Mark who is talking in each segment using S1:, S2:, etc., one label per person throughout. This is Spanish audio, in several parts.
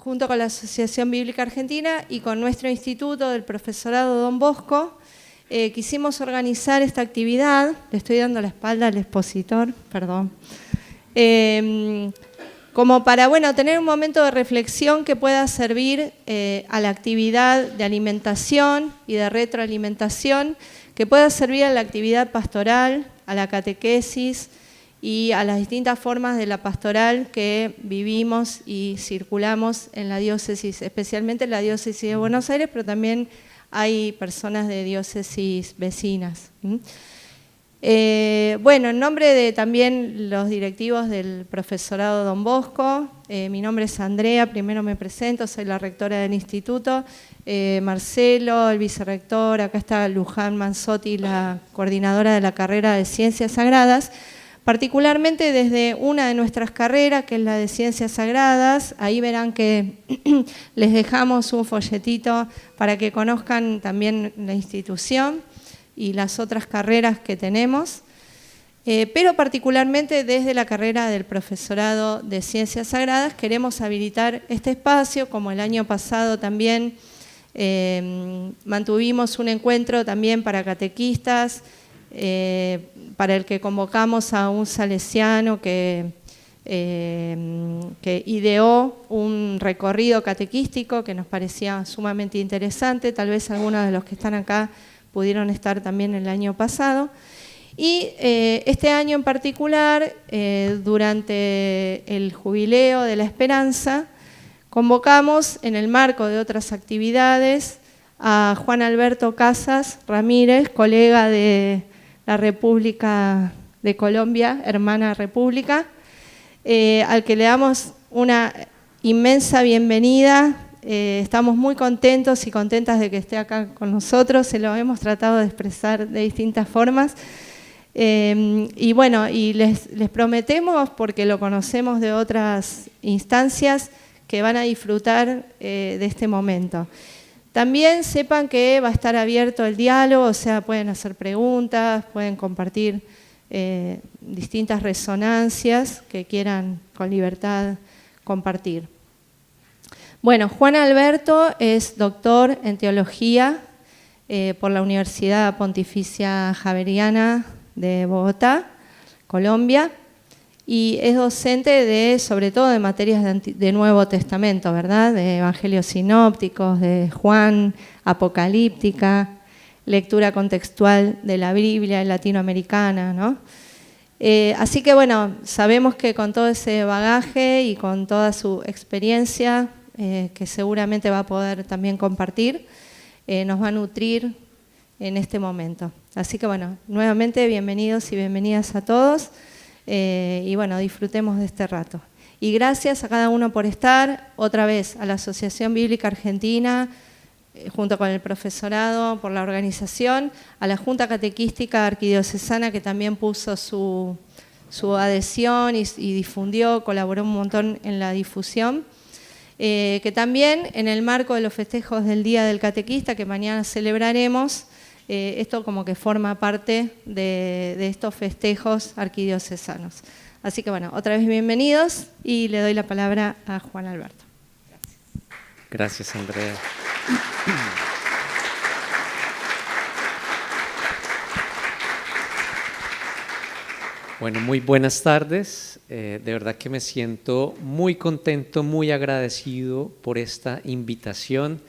S1: junto con la Asociación Bíblica Argentina y con nuestro instituto del profesorado Don Bosco, quisimos organizar esta actividad. Le estoy dando la espalda al expositor, perdón. Como para, tener un momento de reflexión que pueda servir a la actividad de alimentación y de retroalimentación, que pueda servir a la actividad pastoral, a la catequesis y a las distintas formas de la pastoral que vivimos y circulamos en la diócesis, especialmente en la diócesis de Buenos Aires, pero también hay personas de diócesis vecinas. En nombre de también los directivos del profesorado Don Bosco, mi nombre es Andrea, primero me presento, soy la rectora del instituto, Marcelo, el vicerrector, acá está Luján Manzotti, la coordinadora de la carrera de Ciencias Sagradas, particularmente desde una de nuestras carreras, que es la de Ciencias Sagradas. Ahí verán que les dejamos un folletito para que conozcan también la institución y las otras carreras que tenemos, pero particularmente desde la carrera del profesorado de Ciencias Sagradas queremos habilitar este espacio, como el año pasado también mantuvimos un encuentro también para catequistas, para el que convocamos a un salesiano que ideó un recorrido catequístico que nos parecía sumamente interesante. Tal vez algunos de los que están acá pudieron estar también el año pasado. Y este año en particular, durante el Jubileo de la Esperanza, convocamos en el marco de otras actividades a Juan Alberto Casas Ramírez, colega de la República de Colombia, hermana república, al que le damos una inmensa bienvenida. Estamos muy contentos y contentas de que esté acá con nosotros, se lo hemos tratado de expresar de distintas formas. Y les prometemos, porque lo conocemos de otras instancias, que van a disfrutar de este momento. También sepan que va a estar abierto el diálogo, o sea, pueden hacer preguntas, pueden compartir distintas resonancias que quieran con libertad compartir. Juan Alberto es doctor en teología por la Universidad Pontificia Javeriana de Bogotá, Colombia, y es docente sobre todo de materias de Nuevo Testamento, ¿verdad? De evangelios sinópticos, de Juan, apocalíptica, lectura contextual de la Biblia latinoamericana, ¿no? Así que sabemos que con todo ese bagaje y con toda su experiencia, que seguramente va a poder también compartir, nos va a nutrir en este momento. Así que nuevamente bienvenidos y bienvenidas a todos. Disfrutemos de este rato. Y gracias a cada uno por estar, otra vez a la Asociación Bíblica Argentina, junto con el profesorado, por la organización, a la Junta Catequística Arquidiocesana, que también puso su adhesión y difundió, colaboró un montón en la difusión, que también en el marco de los festejos del Día del Catequista, que mañana celebraremos, esto como que forma parte de estos festejos arquidiocesanos. Así que otra vez bienvenidos y le doy la palabra a Juan Alberto.
S2: Gracias, Andrea. Muy buenas tardes. De verdad que me siento muy contento, muy agradecido por esta invitación.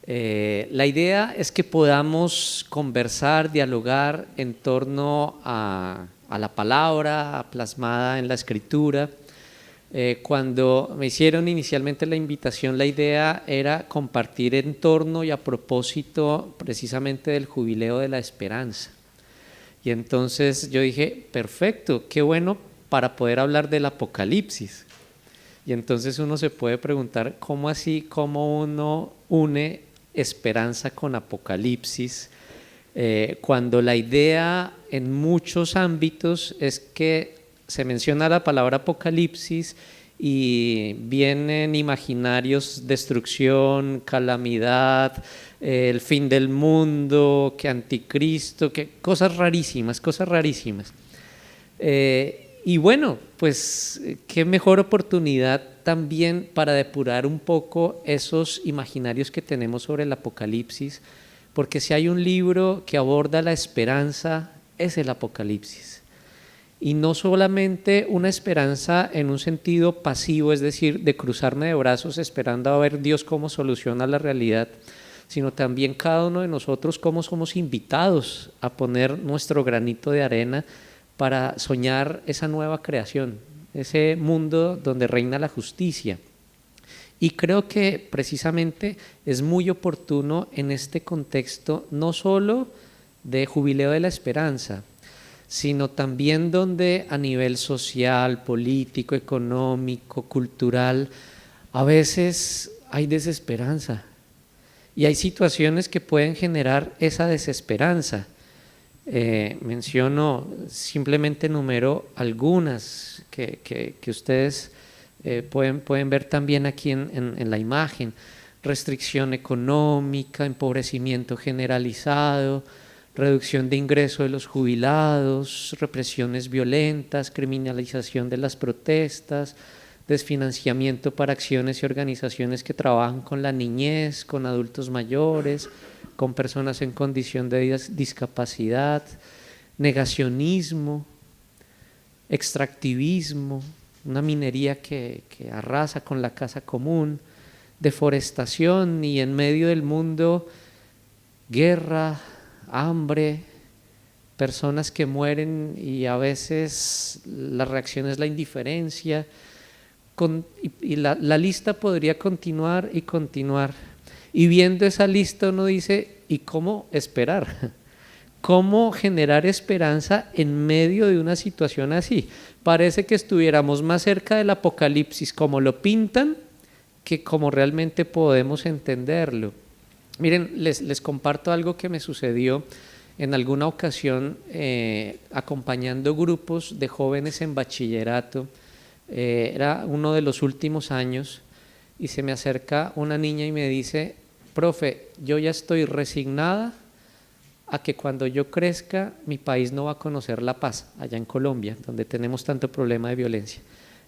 S2: La idea es que podamos conversar, dialogar en torno a la palabra plasmada en la Escritura. Cuando me hicieron inicialmente la invitación, la idea era compartir en torno y a propósito precisamente del Jubileo de la Esperanza. Y entonces yo dije, perfecto, qué bueno para poder hablar del Apocalipsis. Y entonces uno se puede preguntar, ¿cómo así? ¿Cómo uno une esperanza con Apocalipsis? Cuando la idea en muchos ámbitos es que se menciona la palabra Apocalipsis y vienen imaginarios, destrucción, calamidad, el fin del mundo, que anticristo, que cosas rarísimas. Y bueno, pues qué mejor oportunidad también para depurar un poco esos imaginarios que tenemos sobre el Apocalipsis, porque si hay un libro que aborda la esperanza, es el Apocalipsis. Y no solamente una esperanza en un sentido pasivo, es decir, de cruzarme de brazos esperando a ver Dios cómo soluciona la realidad, sino también cada uno de nosotros cómo somos invitados a poner nuestro granito de arena para soñar esa nueva creación, ese mundo donde reina la justicia. Y creo que precisamente es muy oportuno en este contexto, no solo de Jubileo de la Esperanza, sino también donde a nivel social, político, económico, cultural, a veces hay desesperanza y hay situaciones que pueden generar esa desesperanza. Simplemente enumero algunas que ustedes pueden ver también aquí en la imagen: restricción económica, empobrecimiento generalizado, reducción de ingreso de los jubilados, represiones violentas, criminalización de las protestas, desfinanciamiento para acciones y organizaciones que trabajan con la niñez, con adultos mayores, con personas en condición de discapacidad, negacionismo, extractivismo, una minería que arrasa con la casa común, deforestación y en medio del mundo guerra, hambre, personas que mueren y a veces la reacción es la indiferencia, y la lista podría continuar y continuar. Y viendo esa lista uno dice, ¿y cómo esperar? ¿Cómo generar esperanza en medio de una situación así? Parece que estuviéramos más cerca del Apocalipsis como lo pintan que como realmente podemos entenderlo. Miren, les comparto algo que me sucedió en alguna ocasión acompañando grupos de jóvenes en bachillerato. Era uno de los últimos años y se me acerca una niña y me dice: profe, yo ya estoy resignada a que cuando yo crezca mi país no va a conocer la paz, allá en Colombia, donde tenemos tanto problema de violencia.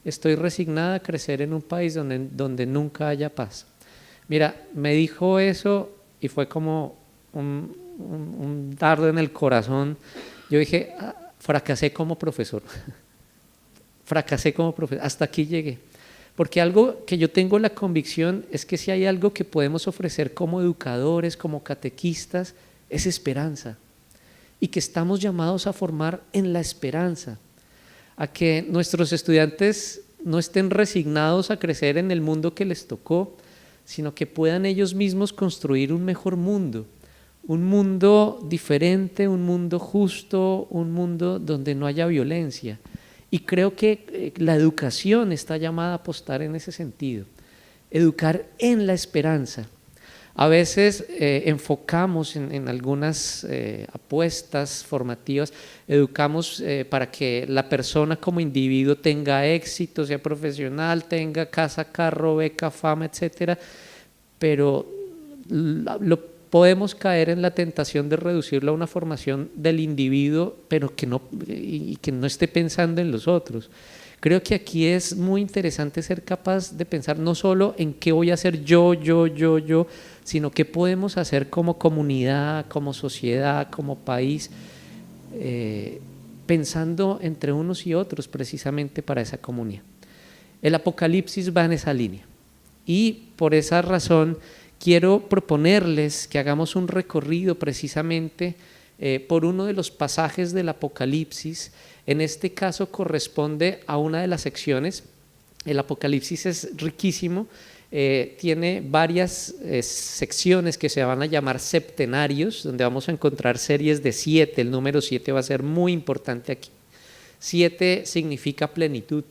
S2: Estoy resignada a crecer en un país donde nunca haya paz. Mira, me dijo eso y fue como un dardo en el corazón. Yo dije, fracasé como profesor. Fracasé como profesor, hasta aquí llegué. Porque algo que yo tengo la convicción es que si hay algo que podemos ofrecer como educadores, como catequistas, es esperanza. Y que estamos llamados a formar en la esperanza, a que nuestros estudiantes no estén resignados a crecer en el mundo que les tocó, sino que puedan ellos mismos construir un mejor mundo, un mundo diferente, un mundo justo, un mundo donde no haya violencia. Y creo que la educación está llamada a apostar en ese sentido, educar en la esperanza. A veces enfocamos en algunas apuestas formativas, educamos para que la persona como individuo tenga éxito, sea profesional, tenga casa, carro, beca, fama, etcétera, pero podemos caer en la tentación de reducirlo a una formación del individuo, pero que no esté pensando en los otros. Creo que aquí es muy interesante ser capaz de pensar no solo en qué voy a hacer yo, sino qué podemos hacer como comunidad, como sociedad, como país, pensando entre unos y otros precisamente para esa comunidad. El Apocalipsis va en esa línea y por esa razón quiero proponerles que hagamos un recorrido precisamente por uno de los pasajes del Apocalipsis. En este caso corresponde a una de las secciones. El Apocalipsis es riquísimo, tiene varias secciones que se van a llamar septenarios, donde vamos a encontrar series de 7, el número 7 va a ser muy importante aquí. 7 significa plenitud,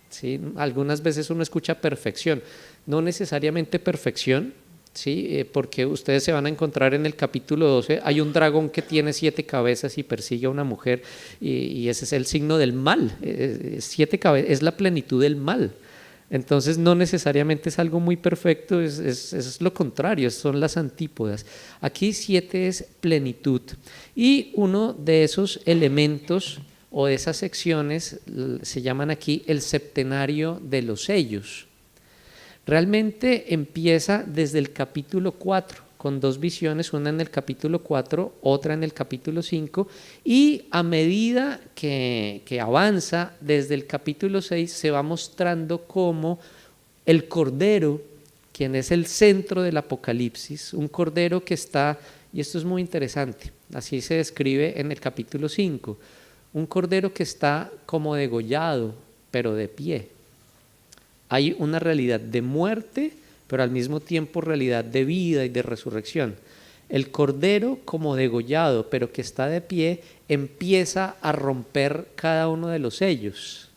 S2: ¿sí? Algunas veces uno escucha perfección, no necesariamente perfección, ¿sí? Porque ustedes se van a encontrar en el capítulo 12, hay un dragón que tiene 7 cabezas y persigue a una mujer y ese es el signo del mal, 7 cabezas es la plenitud del mal. Entonces no necesariamente es algo muy perfecto, es lo contrario, son las antípodas. Aquí 7 es plenitud y uno de esos elementos o de esas secciones se llaman aquí el septenario de los sellos. Realmente empieza desde el capítulo 4, con dos visiones, una en el capítulo 4, otra en el capítulo 5, y a medida que avanza desde el capítulo 6 se va mostrando cómo el Cordero, quien es el centro del Apocalipsis, un Cordero que está, y esto es muy interesante, así se describe en el capítulo 5, un Cordero que está como degollado, pero de pie. Hay una realidad de muerte, pero al mismo tiempo realidad de vida y de resurrección. El Cordero como degollado, pero que está de pie, empieza a romper cada uno de los sellos.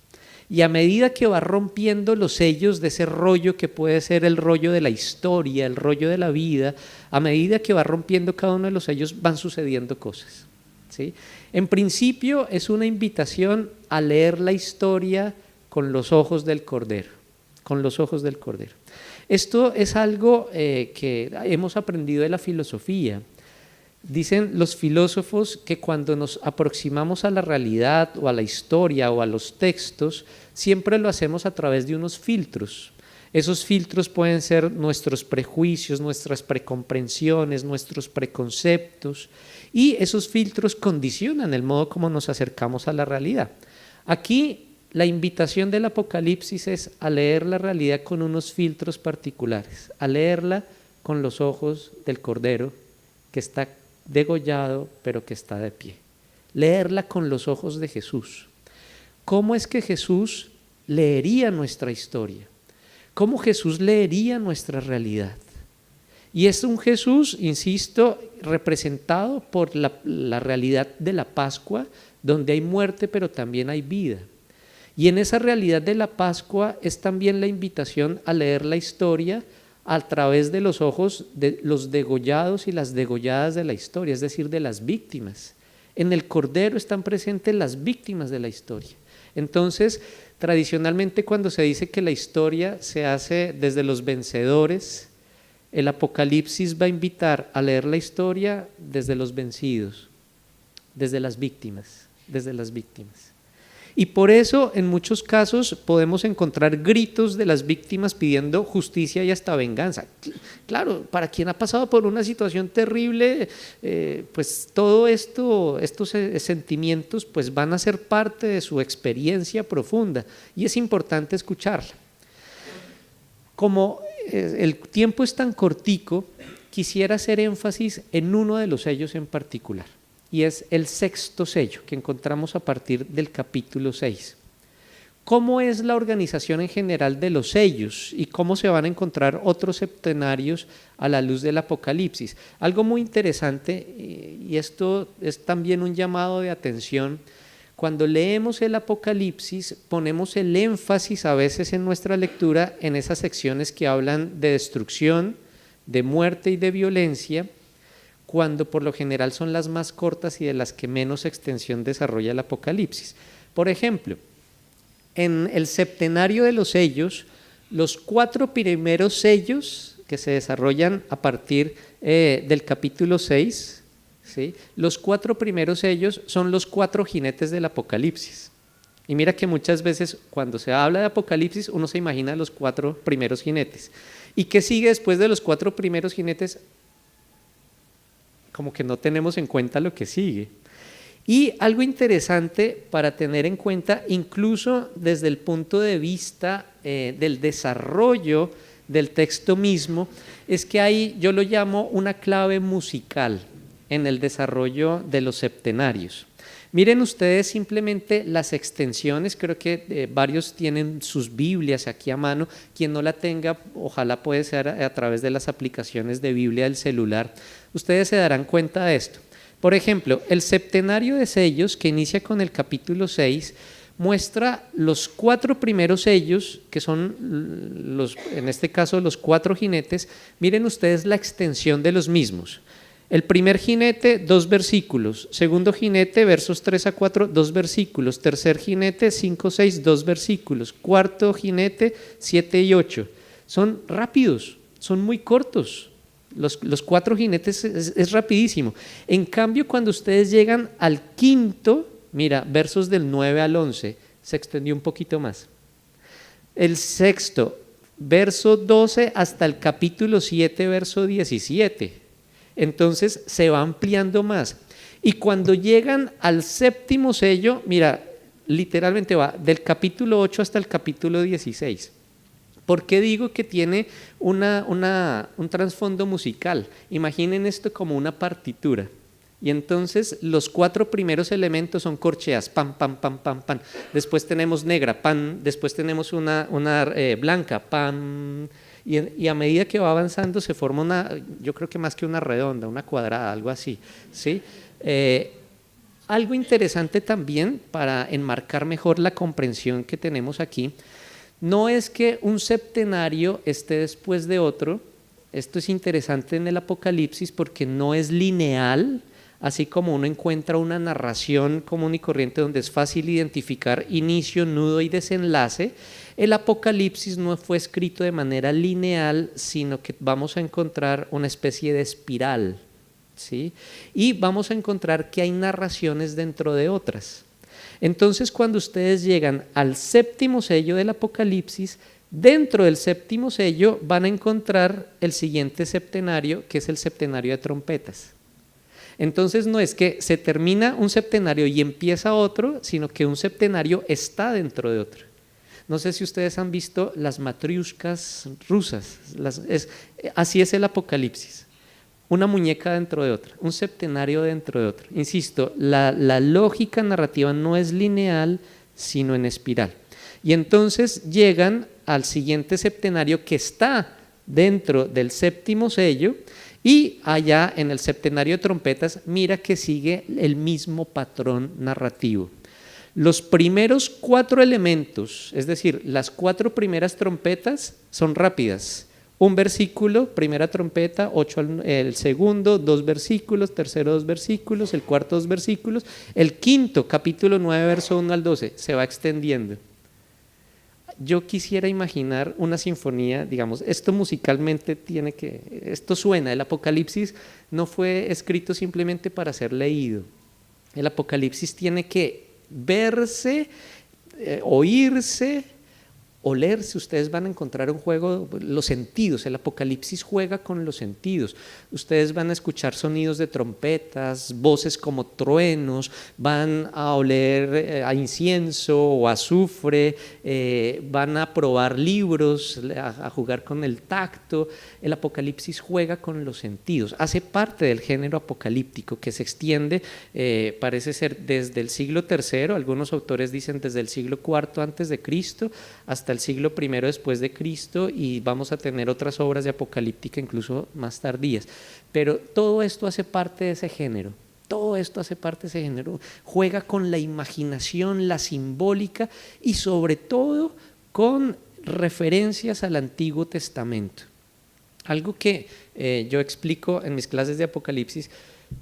S2: Y a medida que va rompiendo los sellos de ese rollo que puede ser el rollo de la historia, el rollo de la vida, a medida que va rompiendo cada uno de los sellos van sucediendo cosas, ¿sí? En principio es una invitación a leer la historia con los ojos del Cordero, con los ojos del Cordero. Esto es algo que hemos aprendido de la filosofía. Dicen los filósofos que cuando nos aproximamos a la realidad o a la historia o a los textos, siempre lo hacemos a través de unos filtros. Esos filtros pueden ser nuestros prejuicios, nuestras precomprensiones, nuestros preconceptos, y esos filtros condicionan el modo como nos acercamos a la realidad. Aquí la invitación del Apocalipsis es a leer la realidad con unos filtros particulares, a leerla con los ojos del Cordero que está degollado pero que está de pie. Leerla con los ojos de Jesús. ¿Cómo es que Jesús leería nuestra historia? ¿Cómo Jesús leería nuestra realidad? Y es un Jesús, insisto, representado por la realidad de la Pascua, donde hay muerte pero también hay vida. Y en esa realidad de la Pascua es también la invitación a leer la historia a través de los ojos de los degollados y las degolladas de la historia, es decir, de las víctimas. En el Cordero están presentes las víctimas de la historia. Entonces, tradicionalmente cuando se dice que la historia se hace desde los vencedores, el Apocalipsis va a invitar a leer la historia desde los vencidos, desde las víctimas, desde las víctimas. Y por eso en muchos casos podemos encontrar gritos de las víctimas pidiendo justicia y hasta venganza. Claro, para quien ha pasado por una situación terrible, pues todo estos sentimientos pues van a ser parte de su experiencia profunda y es importante escucharla. Como el tiempo es tan cortico, quisiera hacer énfasis en uno de los sellos en particular. Y es el sexto sello que encontramos a partir del capítulo 6. ¿Cómo es la organización en general de los sellos y cómo se van a encontrar otros septenarios a la luz del Apocalipsis? Algo muy interesante, y esto es también un llamado de atención, cuando leemos el Apocalipsis ponemos el énfasis a veces en nuestra lectura en esas secciones que hablan de destrucción, de muerte y de violencia, cuando por lo general son las más cortas y de las que menos extensión desarrolla el Apocalipsis. Por ejemplo, en el septenario de los sellos, los 4 primeros sellos que se desarrollan a partir del capítulo 6, ¿sí? Los 4 primeros sellos son los 4 jinetes del Apocalipsis. Y mira que muchas veces cuando se habla de Apocalipsis uno se imagina los 4 primeros jinetes. ¿Y qué sigue después de los 4 primeros jinetes? Como que no tenemos en cuenta lo que sigue. Y algo interesante para tener en cuenta, incluso desde el punto de vista del desarrollo del texto mismo, es que hay, yo lo llamo una clave musical en el desarrollo de los septenarios. Miren ustedes simplemente las extensiones, creo que varios tienen sus Biblias aquí a mano, quien no la tenga, ojalá puede ser a través de las aplicaciones de Biblia del celular, ustedes se darán cuenta de esto. Por ejemplo, el septenario de sellos que inicia con el capítulo 6 muestra los 4 primeros sellos, que son en este caso los 4 jinetes. Miren ustedes la extensión de los mismos. El primer jinete, 2 versículos. Segundo jinete, versos 3 a 4, 2 versículos. Tercer jinete, 5, 6, 2 versículos. Cuarto jinete, 7 y 8. Son rápidos, son muy cortos. Los 4 jinetes es rapidísimo. En cambio, cuando ustedes llegan al quinto mira, versos del 9 al 11, se extendió un poquito más. El sexto, verso 12 hasta el capítulo 7, verso 17. Entonces se va ampliando más. Y cuando llegan al séptimo sello, mira, literalmente va del capítulo 8 hasta el capítulo 16. ¿Por qué digo que tiene un trasfondo musical? Imaginen esto como una partitura. Y entonces los 4 primeros elementos son corcheas, pam, pam, pam, pam, pam. Después tenemos negra, pam. Después tenemos una blanca, pam. Y a medida que va avanzando se forma una, yo creo que más que una redonda, una cuadrada, algo así, ¿sí? Algo interesante también para enmarcar mejor la comprensión que tenemos aquí, no es que un septenario esté después de otro. Esto es interesante en el Apocalipsis porque no es lineal, así como uno encuentra una narración común y corriente donde es fácil identificar inicio, nudo y desenlace. El Apocalipsis no fue escrito de manera lineal, sino que vamos a encontrar una especie de espiral, ¿sí? Y vamos a encontrar que hay narraciones dentro de otras. Entonces, cuando ustedes llegan al séptimo sello del Apocalipsis, dentro del séptimo sello van a encontrar el siguiente septenario, que es el septenario de trompetas. Entonces no es que se termina un septenario y empieza otro, sino que un septenario está dentro de otro. No sé si ustedes han visto las matriuscas rusas, así es el Apocalipsis. Una muñeca dentro de otra, un septenario dentro de otro. Insisto, la lógica narrativa no es lineal, sino en espiral. Y entonces llegan al siguiente septenario que está dentro del séptimo sello, y allá en el septenario de trompetas, mira que sigue el mismo patrón narrativo. Los primeros 4 elementos, es decir, las 4 primeras trompetas son rápidas. Un versículo, primera trompeta, 8 el segundo, 2 versículos, tercero 2 versículos, el cuarto 2 versículos, el quinto, capítulo 9, verso 1 al 12, se va extendiendo. Yo quisiera imaginar una sinfonía, digamos, esto musicalmente esto suena, el Apocalipsis no fue escrito simplemente para ser leído. El Apocalipsis tiene que verse, oírse, olerse. Ustedes van a encontrar un juego, los sentidos, el Apocalipsis juega con los sentidos. Ustedes van a escuchar sonidos de trompetas, voces como truenos, van a oler a incienso o azufre, van a probar libros, a jugar con el tacto. El Apocalipsis juega con los sentidos, hace parte del género apocalíptico que se extiende, parece ser desde el siglo III, algunos autores dicen desde el siglo IV antes de Cristo, hasta el siglo I después de Cristo, y vamos a tener otras obras de apocalíptica incluso más tardías. Pero todo esto hace parte de ese género. Todo esto hace parte de ese género. Juega con la imaginación, la simbólica y sobre todo con referencias al Antiguo Testamento. Algo que yo explico en mis clases de Apocalipsis.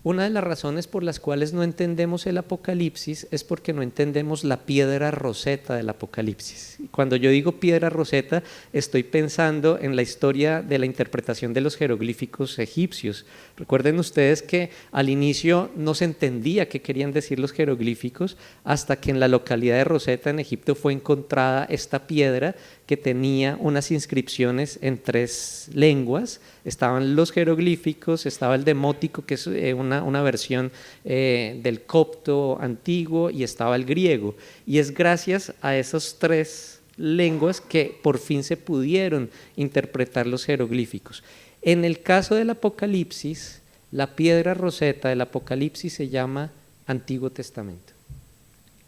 S2: Una de las razones por las cuales no entendemos el Apocalipsis es porque no entendemos la piedra roseta del Apocalipsis. Cuando yo digo piedra roseta, estoy pensando en la historia de la interpretación de los jeroglíficos egipcios. Recuerden ustedes que al inicio no se entendía qué querían decir los jeroglíficos hasta que en la localidad de Rosetta, en Egipto, fue encontrada esta piedra que tenía unas inscripciones en 3 lenguas. Estaban los jeroglíficos, estaba el demótico, que es una versión del copto antiguo, y estaba el griego. Y es gracias a esas 3 lenguas que por fin se pudieron interpretar los jeroglíficos. En el caso del Apocalipsis, la piedra roseta del Apocalipsis se llama Antiguo Testamento.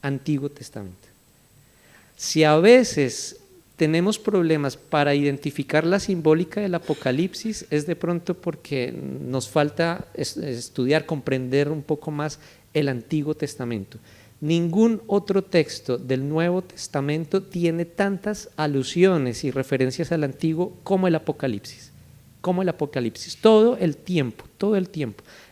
S2: Antiguo Testamento. Si a veces tenemos problemas para identificar la simbólica del Apocalipsis, es de pronto porque nos falta estudiar, comprender un poco más el Antiguo Testamento. Ningún otro texto del Nuevo Testamento tiene tantas alusiones y referencias al Antiguo como el Apocalipsis. Todo el tiempo.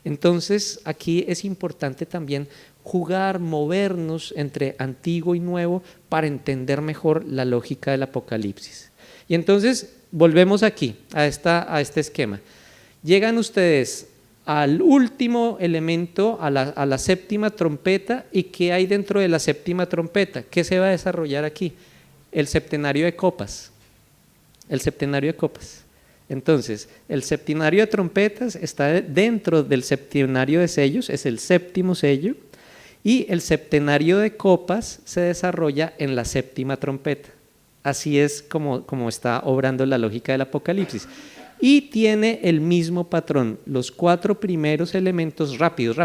S2: Entonces aquí es importante también jugar, movernos entre antiguo y nuevo para entender mejor la lógica del Apocalipsis. Y entonces volvemos aquí a este esquema. Llegan ustedes al último elemento, a la séptima trompeta. ¿Y qué hay dentro de la séptima trompeta? ¿Qué se va a desarrollar aquí? El septenario de copas. El septenario de copas. Entonces, el septenario de trompetas está dentro del septenario de sellos, es el séptimo sello, y el septenario de copas se desarrolla en la séptima trompeta. Así es como está obrando la lógica del Apocalipsis. Y tiene el mismo patrón. Los 4 primeros elementos rápidos,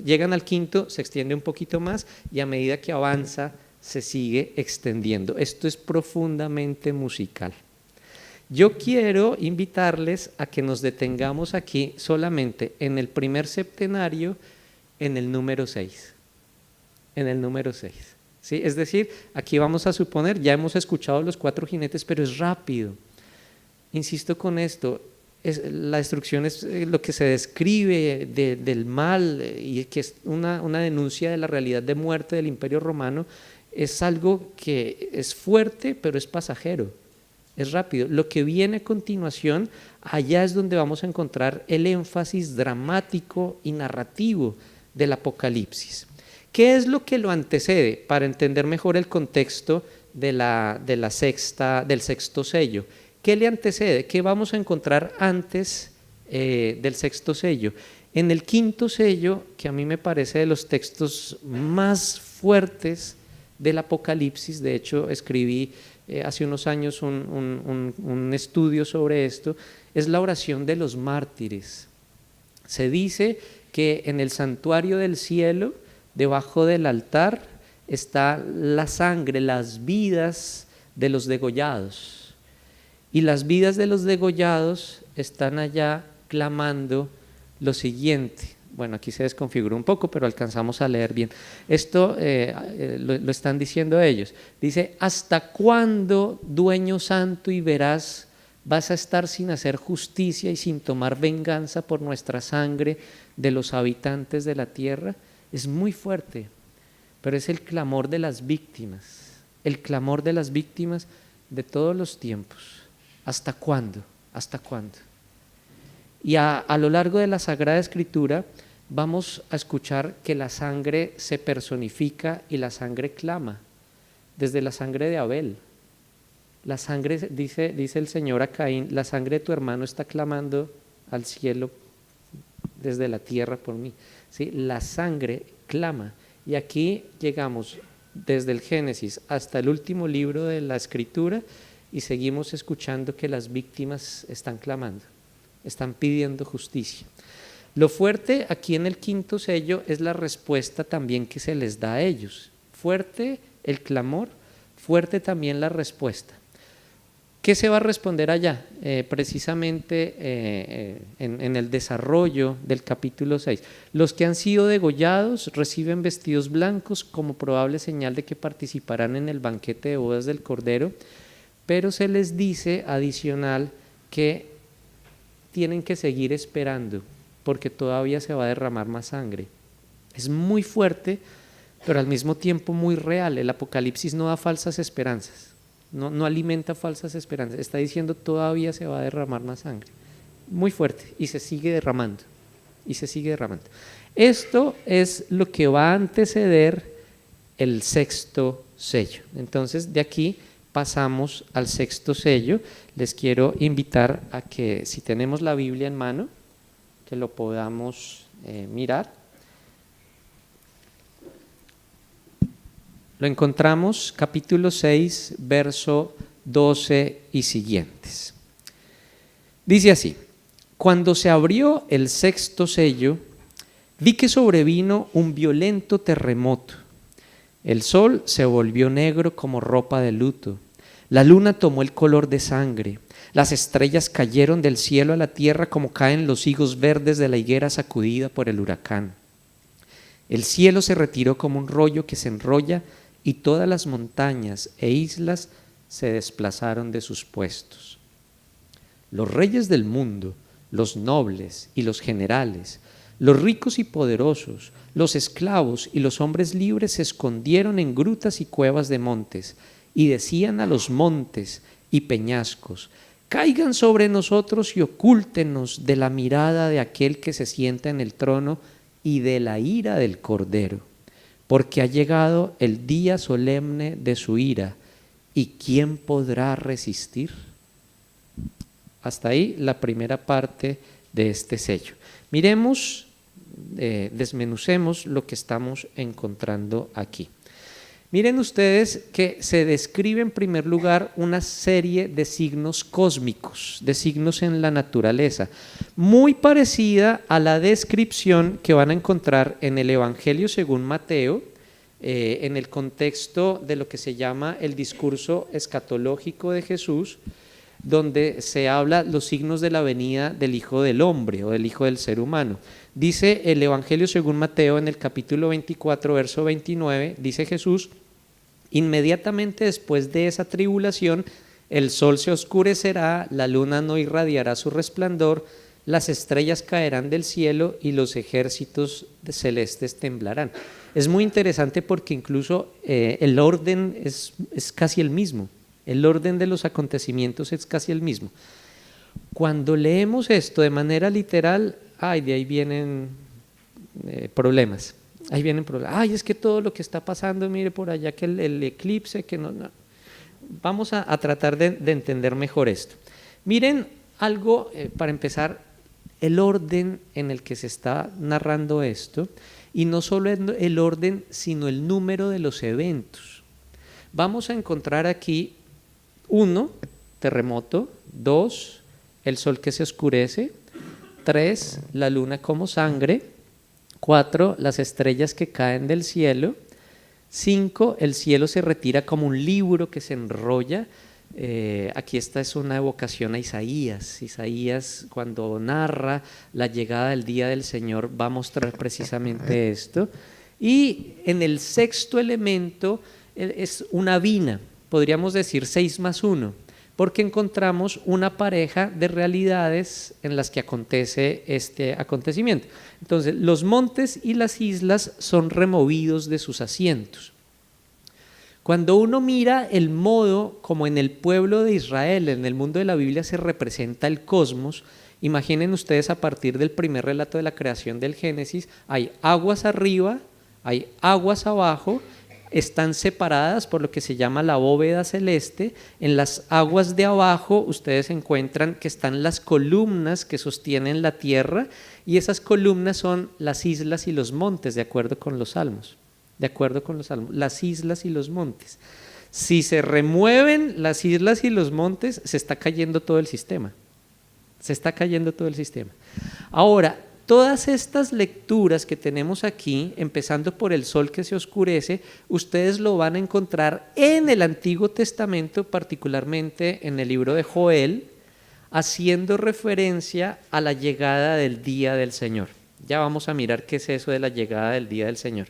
S2: llegan al quinto, se extiende un poquito más y a medida que avanza se sigue extendiendo. Esto es profundamente musical. Yo quiero invitarles a que nos detengamos aquí solamente en el primer septenario, en el número 6. En el número 6. ¿Sí? Es decir, aquí vamos a suponer, ya hemos escuchado los 4 jinetes, pero es rápido. Insisto con esto, la destrucción es lo que se describe del mal y que es una denuncia de la realidad de muerte del Imperio Romano. Es algo que es fuerte, pero es pasajero. Es rápido. Lo que viene a continuación, allá es donde vamos a encontrar el énfasis dramático y narrativo del Apocalipsis. ¿Qué es lo que lo antecede para entender mejor el contexto del sexto sello? ¿Qué le antecede? ¿Qué vamos a encontrar antes del sexto sello? En el quinto sello, que a mí me parece de los textos más fuertes del Apocalipsis, de hecho escribí hace unos años un estudio sobre esto, es la oración de los mártires. Se dice que en el santuario del cielo, debajo del altar, está la sangre, las vidas de los degollados. Y las vidas de los degollados están allá clamando lo siguiente. Bueno, aquí se desconfiguró un poco, pero alcanzamos a leer bien. Esto lo están diciendo ellos. Dice: ¿hasta cuándo, dueño santo y veraz, vas a estar sin hacer justicia y sin tomar venganza por nuestra sangre de los habitantes de la tierra? Es muy fuerte, pero es el clamor de las víctimas, el clamor de las víctimas de todos los tiempos. ¿Hasta cuándo? ¿Hasta cuándo? Y a lo largo de la Sagrada Escritura vamos a escuchar que la sangre se personifica y la sangre clama, desde la sangre de Abel. La sangre, dice el Señor a Caín, la sangre de tu hermano está clamando al cielo desde la tierra por mí. ¿Sí? La sangre clama. Y aquí llegamos desde el Génesis hasta el último libro de la Escritura y seguimos escuchando que las víctimas están clamando, están pidiendo justicia. Lo fuerte aquí en el quinto sello es la respuesta también que se les da a ellos. Fuerte el clamor, fuerte también la respuesta. ¿Qué se va a responder allá? Precisamente en el desarrollo del capítulo 6. Los que han sido degollados reciben vestidos blancos como probable señal de que participarán en el banquete de bodas del Cordero, pero se les dice adicional que tienen que seguir esperando porque todavía se va a derramar más sangre. Es muy fuerte, pero al mismo tiempo muy real. El Apocalipsis no da falsas esperanzas. No alimenta falsas esperanzas, está diciendo todavía se va a derramar más sangre, muy fuerte, y se sigue derramando, Esto es lo que va a anteceder el sexto sello. Entonces de aquí pasamos al sexto sello. Les quiero invitar a que, si tenemos la Biblia en mano, que lo podamos mirar. Lo encontramos capítulo 6, verso 12 y siguientes. Dice así: cuando se abrió el sexto sello, vi que sobrevino un violento terremoto. El sol se volvió negro como ropa de luto. La luna tomó el color de sangre. Las estrellas cayeron del cielo a la tierra como caen los higos verdes de la higuera sacudida por el huracán. El cielo se retiró como un rollo que se enrolla y todas las montañas e islas se desplazaron de sus puestos. Los reyes del mundo, los nobles y los generales, los ricos y poderosos, los esclavos y los hombres libres se escondieron en grutas y cuevas de montes y decían a los montes y peñascos: caigan sobre nosotros y ocúltenos de la mirada de aquel que se sienta en el trono y de la ira del Cordero, porque ha llegado el día solemne de su ira, ¿y quién podrá resistir? Hasta ahí la primera parte de este sello. Miremos, desmenucemos lo que estamos encontrando aquí. Miren ustedes que se describe en primer lugar una serie de signos cósmicos, de signos en la naturaleza, muy parecida a la descripción que van a encontrar en el Evangelio según Mateo, en el contexto de lo que se llama el discurso escatológico de Jesús, donde se habla los signos de la venida del Hijo del Hombre o del Hijo del Ser Humano. Dice el Evangelio según Mateo en el capítulo 24, verso 29, dice Jesús: inmediatamente después de esa tribulación, el sol se oscurecerá, la luna no irradiará su resplandor, las estrellas caerán del cielo y los ejércitos celestes temblarán. Es muy interesante porque incluso el orden es casi el mismo. El orden de los acontecimientos es casi el mismo. Cuando leemos esto de manera literal, de ahí vienen problemas. Ahí vienen problemas. Es que todo lo que está pasando, mire por allá que el eclipse, que no. Vamos a tratar de entender mejor esto. Miren algo, para empezar, el orden en el que se está narrando esto, y no solo el orden, sino el número de los eventos. Vamos a encontrar aquí 1, terremoto; 2, el sol que se oscurece; 3, la luna como sangre; 4, las estrellas que caen del cielo; 5, el cielo se retira como un libro que se enrolla. Aquí esta es una evocación a Isaías. Isaías, cuando narra la llegada del día del Señor, va a mostrar precisamente esto. Y en el sexto elemento es una vina, podríamos decir 6 más 1, porque encontramos una pareja de realidades en las que acontece este acontecimiento. Entonces, los montes y las islas son removidos de sus asientos. Cuando uno mira el modo como en el pueblo de Israel, en el mundo de la Biblia se representa el cosmos, imaginen ustedes a partir del primer relato de la creación del Génesis, hay aguas arriba, hay aguas abajo, están separadas por lo que se llama la bóveda celeste. En las aguas de abajo ustedes encuentran que están las columnas que sostienen la tierra, y esas columnas son las islas y los montes, de acuerdo con los salmos. Las islas y los montes. Si se remueven las islas y los montes, se está cayendo todo el sistema. Ahora, todas estas lecturas que tenemos aquí, empezando por el sol que se oscurece, ustedes lo van a encontrar en el Antiguo Testamento, particularmente en el libro de Joel, haciendo referencia a la llegada del día del Señor. Ya vamos a mirar qué es eso de la llegada del día del Señor.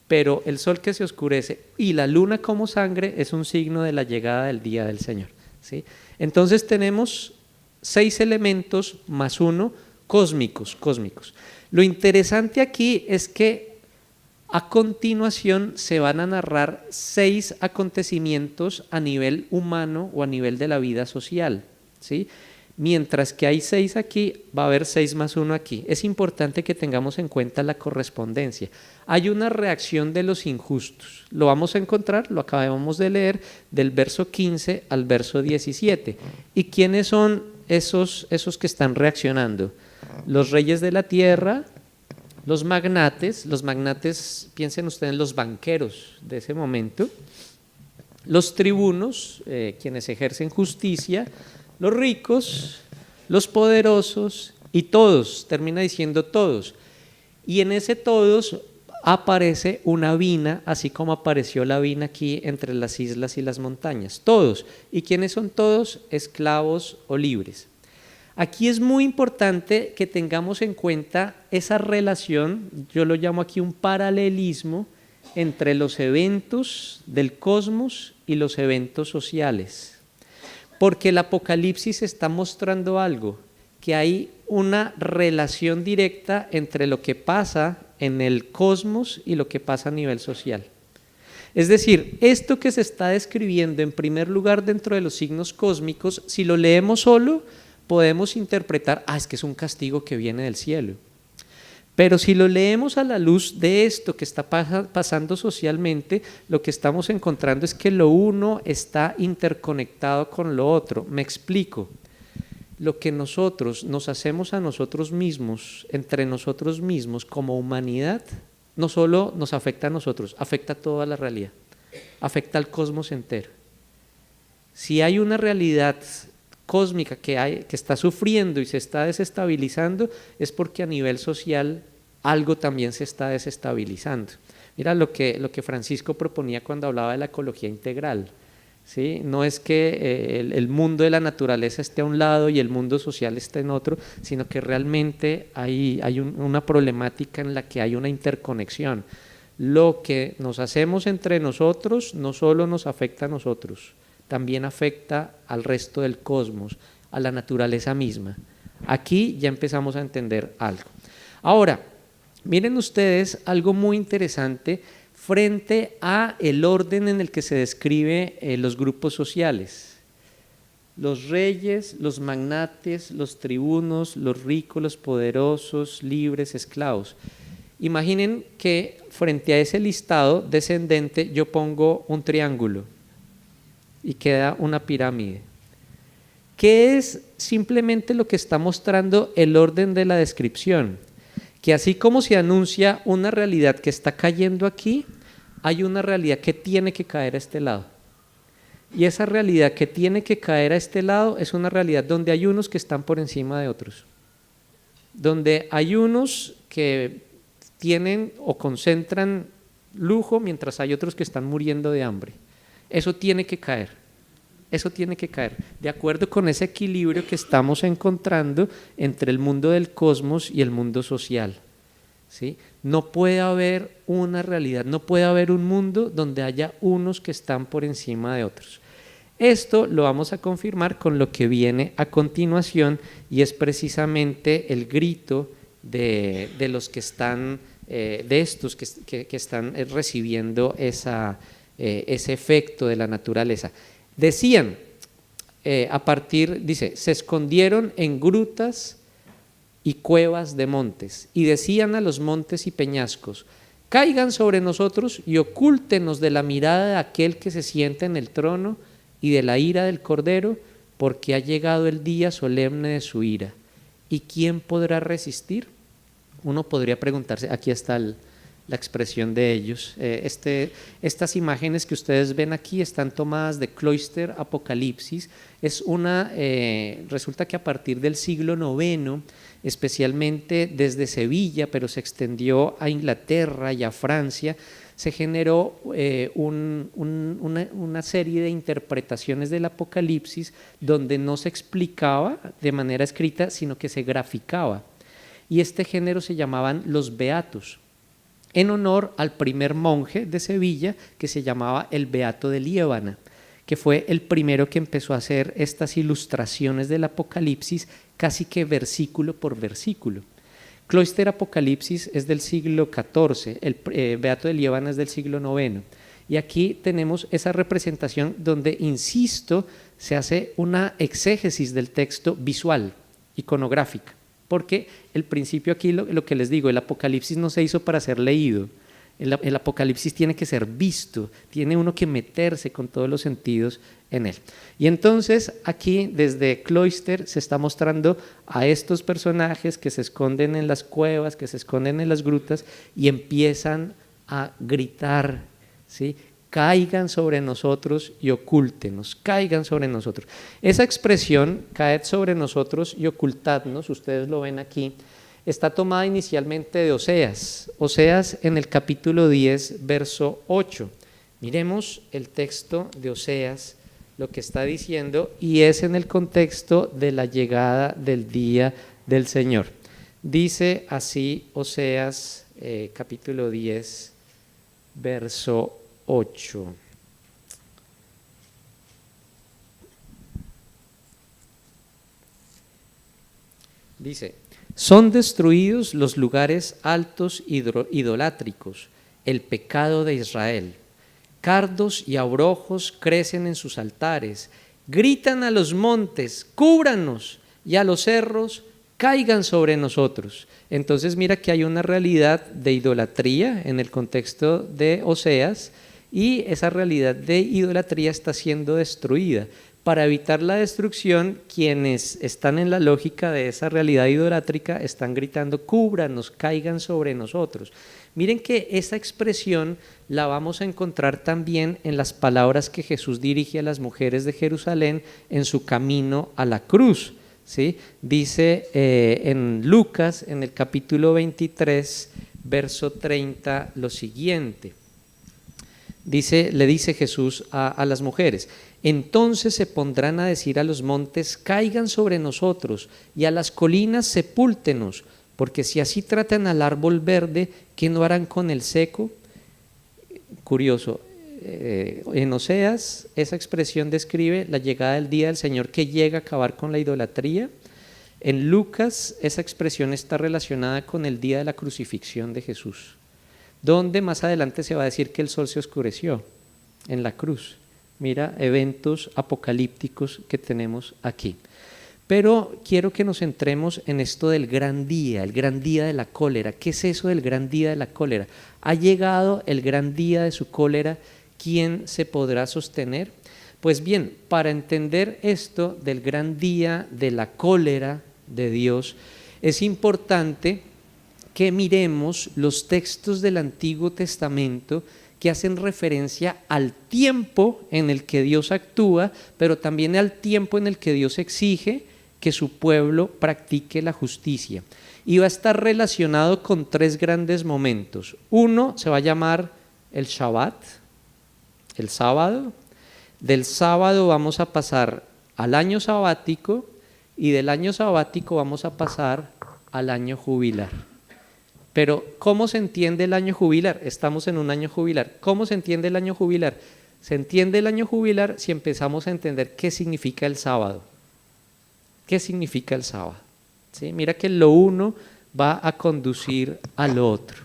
S2: Pero el sol que se oscurece y la luna como sangre es un signo de la llegada del día del Señor, ¿sí? Entonces tenemos 6 elementos más 1 cósmicos. Lo interesante aquí es que a continuación se van a narrar 6 acontecimientos a nivel humano o a nivel de la vida social, ¿sí? Mientras que hay 6 aquí, va a haber 6 más 1 aquí. Es importante que tengamos en cuenta la correspondencia. Hay una reacción de los injustos. Lo vamos a encontrar, lo acabamos de leer, del verso 15 al verso 17. ¿Y quiénes son esos que están reaccionando? Los reyes de la tierra, los magnates, piensen ustedes en los banqueros de ese momento, los tribunos, quienes ejercen justicia, los ricos, los poderosos y todos, termina diciendo todos. Y en ese todos aparece una vina, así como apareció la vina aquí entre las islas y las montañas, todos. ¿Y quiénes son todos? Esclavos o libres. Aquí es muy importante que tengamos en cuenta esa relación, yo lo llamo aquí un paralelismo, entre los eventos del cosmos y los eventos sociales. Porque el Apocalipsis está mostrando algo, que hay una relación directa entre lo que pasa en el cosmos y lo que pasa a nivel social. Es decir, esto que se está describiendo en primer lugar dentro de los signos cósmicos, si lo leemos solo, podemos interpretar, es que es un castigo que viene del cielo. Pero si lo leemos a la luz de esto que está pasando socialmente, lo que estamos encontrando es que lo uno está interconectado con lo otro. Me explico. Lo que nosotros nos hacemos a nosotros mismos, entre nosotros mismos como humanidad, no solo nos afecta a nosotros, afecta a toda la realidad, afecta al cosmos entero. Si hay una realidad cósmica que está sufriendo y se está desestabilizando, es porque a nivel social algo también se está desestabilizando. Mira lo que Francisco proponía cuando hablaba de la ecología integral. ¿Sí? No es que el mundo de la naturaleza esté a un lado y el mundo social esté en otro, sino que realmente hay una problemática en la que hay una interconexión. Lo que nos hacemos entre nosotros no solo nos afecta a nosotros, también afecta al resto del cosmos, a la naturaleza misma. Aquí ya empezamos a entender algo. Ahora, miren ustedes algo muy interesante frente a el orden en el que se describe los grupos sociales. Los reyes, los magnates, los tribunos, los ricos, los poderosos, libres, esclavos. Imaginen que frente a ese listado descendente yo pongo un triángulo y queda una pirámide. ¿Qué es simplemente lo que está mostrando el orden de la descripción? Que así como se anuncia una realidad que está cayendo aquí, hay una realidad que tiene que caer a este lado. Y esa realidad que tiene que caer a este lado es una realidad donde hay unos que están por encima de otros, donde hay unos que tienen o concentran lujo mientras hay otros que están muriendo de hambre. Eso tiene que caer, de acuerdo con ese equilibrio que estamos encontrando entre el mundo del cosmos y el mundo social. ¿Sí? No puede haber una realidad, no puede haber un mundo donde haya unos que están por encima de otros. Esto lo vamos a confirmar con lo que viene a continuación y es precisamente el grito de los que están, de estos que están recibiendo ese efecto de la naturaleza. Decían, dice, se escondieron en grutas y cuevas de montes, y decían a los montes y peñascos, caigan sobre nosotros y ocúltenos de la mirada de aquel que se sienta en el trono y de la ira del Cordero, porque ha llegado el día solemne de su ira. ¿Y quién podrá resistir? Uno podría preguntarse, aquí está la expresión de ellos. Estas imágenes que ustedes ven aquí están tomadas de Cloister Apocalipsis. Resulta que a partir del siglo IX, especialmente desde Sevilla, pero se extendió a Inglaterra y a Francia, se generó una serie de interpretaciones del Apocalipsis donde no se explicaba de manera escrita, sino que se graficaba. Y este género se llamaban los Beatos, en honor al primer monje de Sevilla que se llamaba el Beato de Liébana, que fue el primero que empezó a hacer estas ilustraciones del Apocalipsis casi que versículo por versículo. Cloister Apocalipsis es del siglo XIV, el Beato de Liébana es del siglo IX. Y aquí tenemos esa representación donde, insisto, se hace una exégesis del texto visual, iconográfica, porque el principio aquí, lo que les digo, el Apocalipsis no se hizo para ser leído. El Apocalipsis tiene que ser visto, tiene uno que meterse con todos los sentidos en él. Y entonces aquí desde Cloister se está mostrando a estos personajes que se esconden en las cuevas, que se esconden en las grutas y empiezan a gritar, ¿sí? Caigan sobre nosotros y ocúltenos, caigan sobre nosotros. Esa expresión, caed sobre nosotros y ocultadnos, ustedes lo ven aquí, está tomada inicialmente de Oseas en el capítulo 10, verso 8. Miremos el texto de Oseas, lo que está diciendo, y es en el contexto de la llegada del día del Señor. Dice así Oseas, capítulo 10, verso 8. Dice, son destruidos los lugares altos idolátricos, el pecado de Israel. cardos y abrojos crecen en sus altares. Gritan a los montes, cúbranos, y a los cerros, caigan sobre nosotros. Entonces mira que hay una realidad de idolatría en el contexto de Oseas, y esa realidad de idolatría está siendo destruida. Para evitar la destrucción, quienes están en la lógica de esa realidad idolátrica están gritando, cúbranos, caigan sobre nosotros. Miren que esa expresión la vamos a encontrar también en las palabras que Jesús dirige a las mujeres de Jerusalén en su camino a la cruz, ¿sí? Dice en Lucas, en el capítulo 23, verso 30, lo siguiente. Le dice Jesús a las mujeres: entonces se pondrán a decir a los montes, caigan sobre nosotros, y a las colinas, sepúltenos, porque si así tratan al árbol verde, ¿qué no harán con el seco? Curioso, en Oseas esa expresión describe la llegada del día del Señor que llega a acabar con la idolatría. En Lucas esa expresión está relacionada con el día de la crucifixión de Jesús, donde más adelante se va a decir que el sol se oscureció en la cruz. Mira, eventos apocalípticos que tenemos aquí. Pero quiero que nos centremos en esto del gran día, el gran día de la cólera. ¿Qué es eso del gran día de la cólera? ¿Ha llegado el gran día de su cólera? ¿Quién se podrá sostener? Pues bien, para entender esto del gran día de la cólera de Dios, es importante que miremos los textos del Antiguo Testamento que hacen referencia al tiempo en el que Dios actúa, pero también al tiempo en el que Dios exige que su pueblo practique la justicia. Y va a estar relacionado con tres grandes momentos. Uno se va a llamar el Shabbat, el sábado. Del sábado vamos a pasar al año sabático, y del año sabático vamos a pasar al año jubilar. Pero ¿cómo se entiende el año jubilar? Estamos en un año jubilar. ¿Cómo se entiende el año jubilar? Se entiende el año jubilar si empezamos a entender qué significa el sábado. ¿Qué significa el sábado? ¿Sí? Mira que lo uno va a conducir al otro.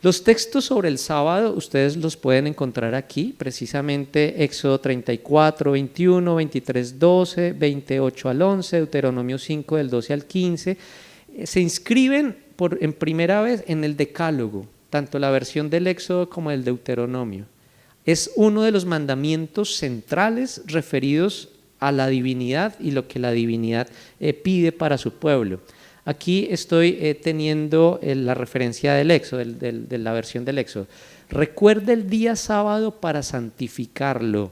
S2: Los textos sobre el sábado ustedes los pueden encontrar aquí, precisamente Éxodo 34, 21, 23, 12, 28 al 11, Deuteronomio 5 del 12 al 15. Se inscriben en primera vez en el Decálogo, tanto la versión del Éxodo como el Deuteronomio. Es uno de los mandamientos centrales referidos a la divinidad y lo que la divinidad pide para su pueblo. Aquí estoy teniendo la referencia del Éxodo, de la versión del Éxodo. Recuerda el día sábado para santificarlo.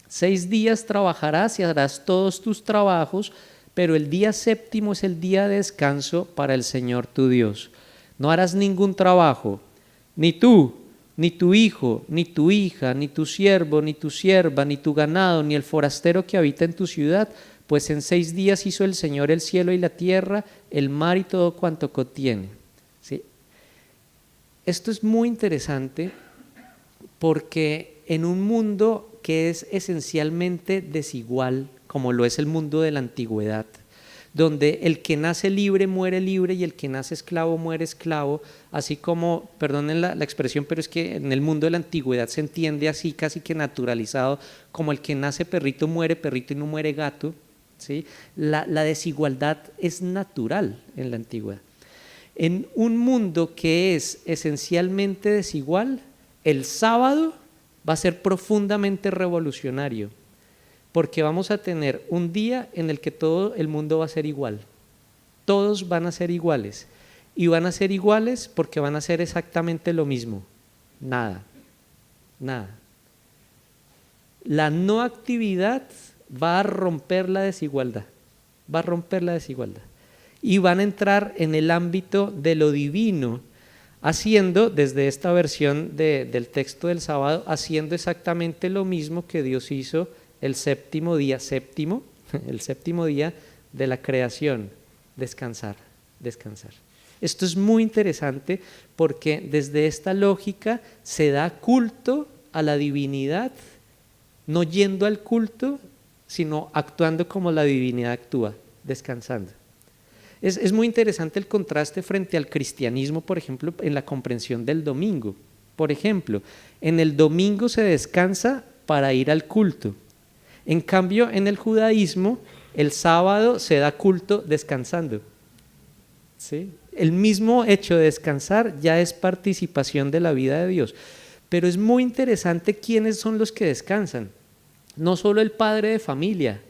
S2: 6 días trabajarás y harás todos tus trabajos, pero el día séptimo es el día de descanso para el Señor tu Dios. No harás ningún trabajo, ni tú, ni tu hijo, ni tu hija, ni tu siervo, ni tu sierva, ni tu ganado, ni el forastero que habita en tu ciudad, pues en 6 días hizo el Señor el cielo y la tierra, el mar y todo cuanto contiene. ¿Sí? Esto es muy interesante porque en un mundo que es esencialmente desigual, como lo es el mundo de la antigüedad, donde el que nace libre muere libre y el que nace esclavo muere esclavo, así como, perdonen la expresión, pero es que en el mundo de la antigüedad se entiende así casi que naturalizado, como el que nace perrito muere perrito y no muere gato, ¿sí? La desigualdad es natural en la antigüedad. En un mundo que es esencialmente desigual, el sábado va a ser profundamente revolucionario, porque vamos a tener un día en el que todo el mundo va a ser igual. Todos van a ser iguales. Y van a ser iguales porque van a hacer exactamente lo mismo. Nada. La no actividad va a romper la desigualdad. Y van a entrar en el ámbito de lo divino, haciendo, desde esta versión del texto del sábado, haciendo exactamente lo mismo que Dios hizo el séptimo día de la creación, descansar. Esto es muy interesante porque desde esta lógica se da culto a la divinidad, no yendo al culto, sino actuando como la divinidad actúa, descansando. Es muy interesante el contraste frente al cristianismo, por ejemplo, en la comprensión del domingo. Por ejemplo, en el domingo se descansa para ir al culto. En cambio, en el judaísmo, el sábado se da culto descansando. ¿Sí? El mismo hecho de descansar ya es participación de la vida de Dios. Pero es muy interesante quiénes son los que descansan. No solo el padre de familia.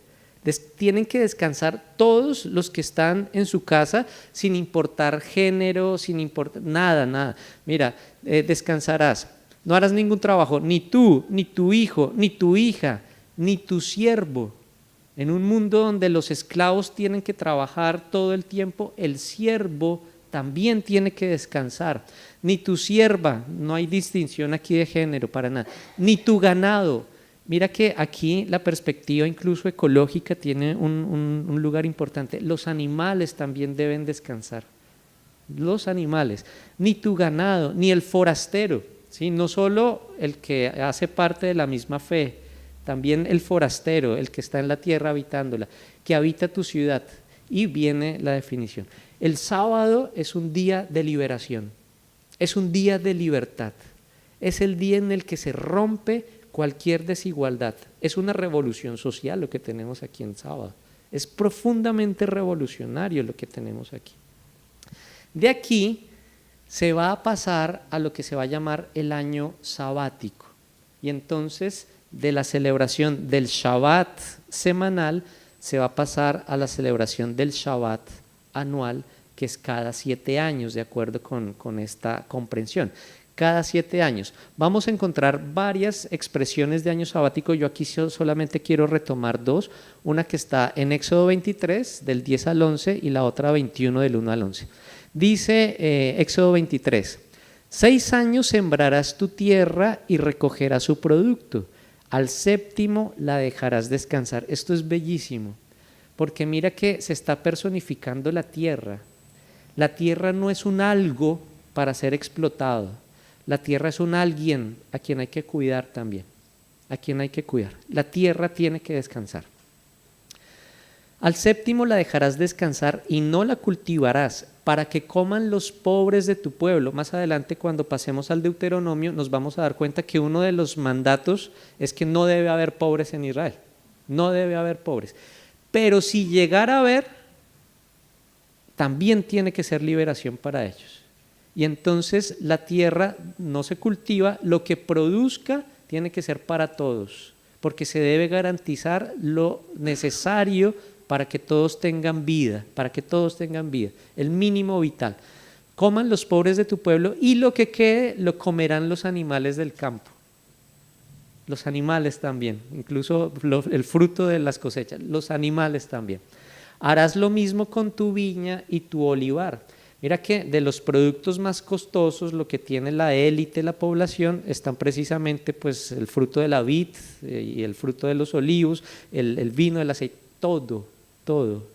S2: Tienen que descansar todos los que están en su casa, sin importar género, sin importar nada. Mira, descansarás. No harás ningún trabajo, ni tú, ni tu hijo, ni tu hija, ni tu siervo. En un mundo donde los esclavos tienen que trabajar todo el tiempo, el siervo también tiene que descansar. Ni tu sierva, no hay distinción aquí de género para nada, ni tu ganado. Mira que aquí la perspectiva incluso ecológica tiene un lugar importante. Los animales también deben descansar. Los animales, ni tu ganado, ni el forastero, ¿sí? No solo el que hace parte de la misma fe, también el forastero, el que está en la tierra habitándola, que habita tu ciudad. Y viene la definición. El sábado es un día de liberación, es un día de libertad, es el día en el que se rompe cualquier desigualdad. Es una revolución social lo que tenemos aquí en sábado. Es profundamente revolucionario lo que tenemos aquí. De aquí se va a pasar a lo que se va a llamar el año sabático. Y entonces de la celebración del Shabbat semanal se va a pasar a la celebración del Shabbat anual, que es cada 7 años, de acuerdo con esta comprensión. Cada 7 años. Vamos a encontrar varias expresiones de año sabático. Yo aquí solamente quiero retomar 2. Una que está en Éxodo 23, del 10 al 11, y la otra 21, del 1 al 11. Dice Éxodo 23, 6 años sembrarás tu tierra y recogerás su producto. Al 7º la dejarás descansar. Esto es bellísimo, porque mira que se está personificando la tierra. La tierra no es un algo para ser explotado. La tierra es un alguien a quien hay que cuidar también, a quien hay que cuidar. La tierra tiene que descansar. Al 7º la dejarás descansar y no la cultivarás para que coman los pobres de tu pueblo. Más adelante, cuando pasemos al Deuteronomio, nos vamos a dar cuenta que uno de los mandatos es que no debe haber pobres en Israel. No debe haber pobres. Pero si llegara a haber, también tiene que ser liberación para ellos. Y entonces la tierra no se cultiva, lo que produzca tiene que ser para todos, porque se debe garantizar lo necesario para que todos tengan vida, el mínimo vital. Coman los pobres de tu pueblo y lo que quede lo comerán los animales del campo. Los animales también, incluso el fruto de las cosechas, los animales también. Harás lo mismo con tu viña y tu olivar. Mira que de los productos más costosos, lo que tiene la élite de la población, están precisamente pues, el fruto de la vid y el fruto de los olivos, el vino, el aceite, todo.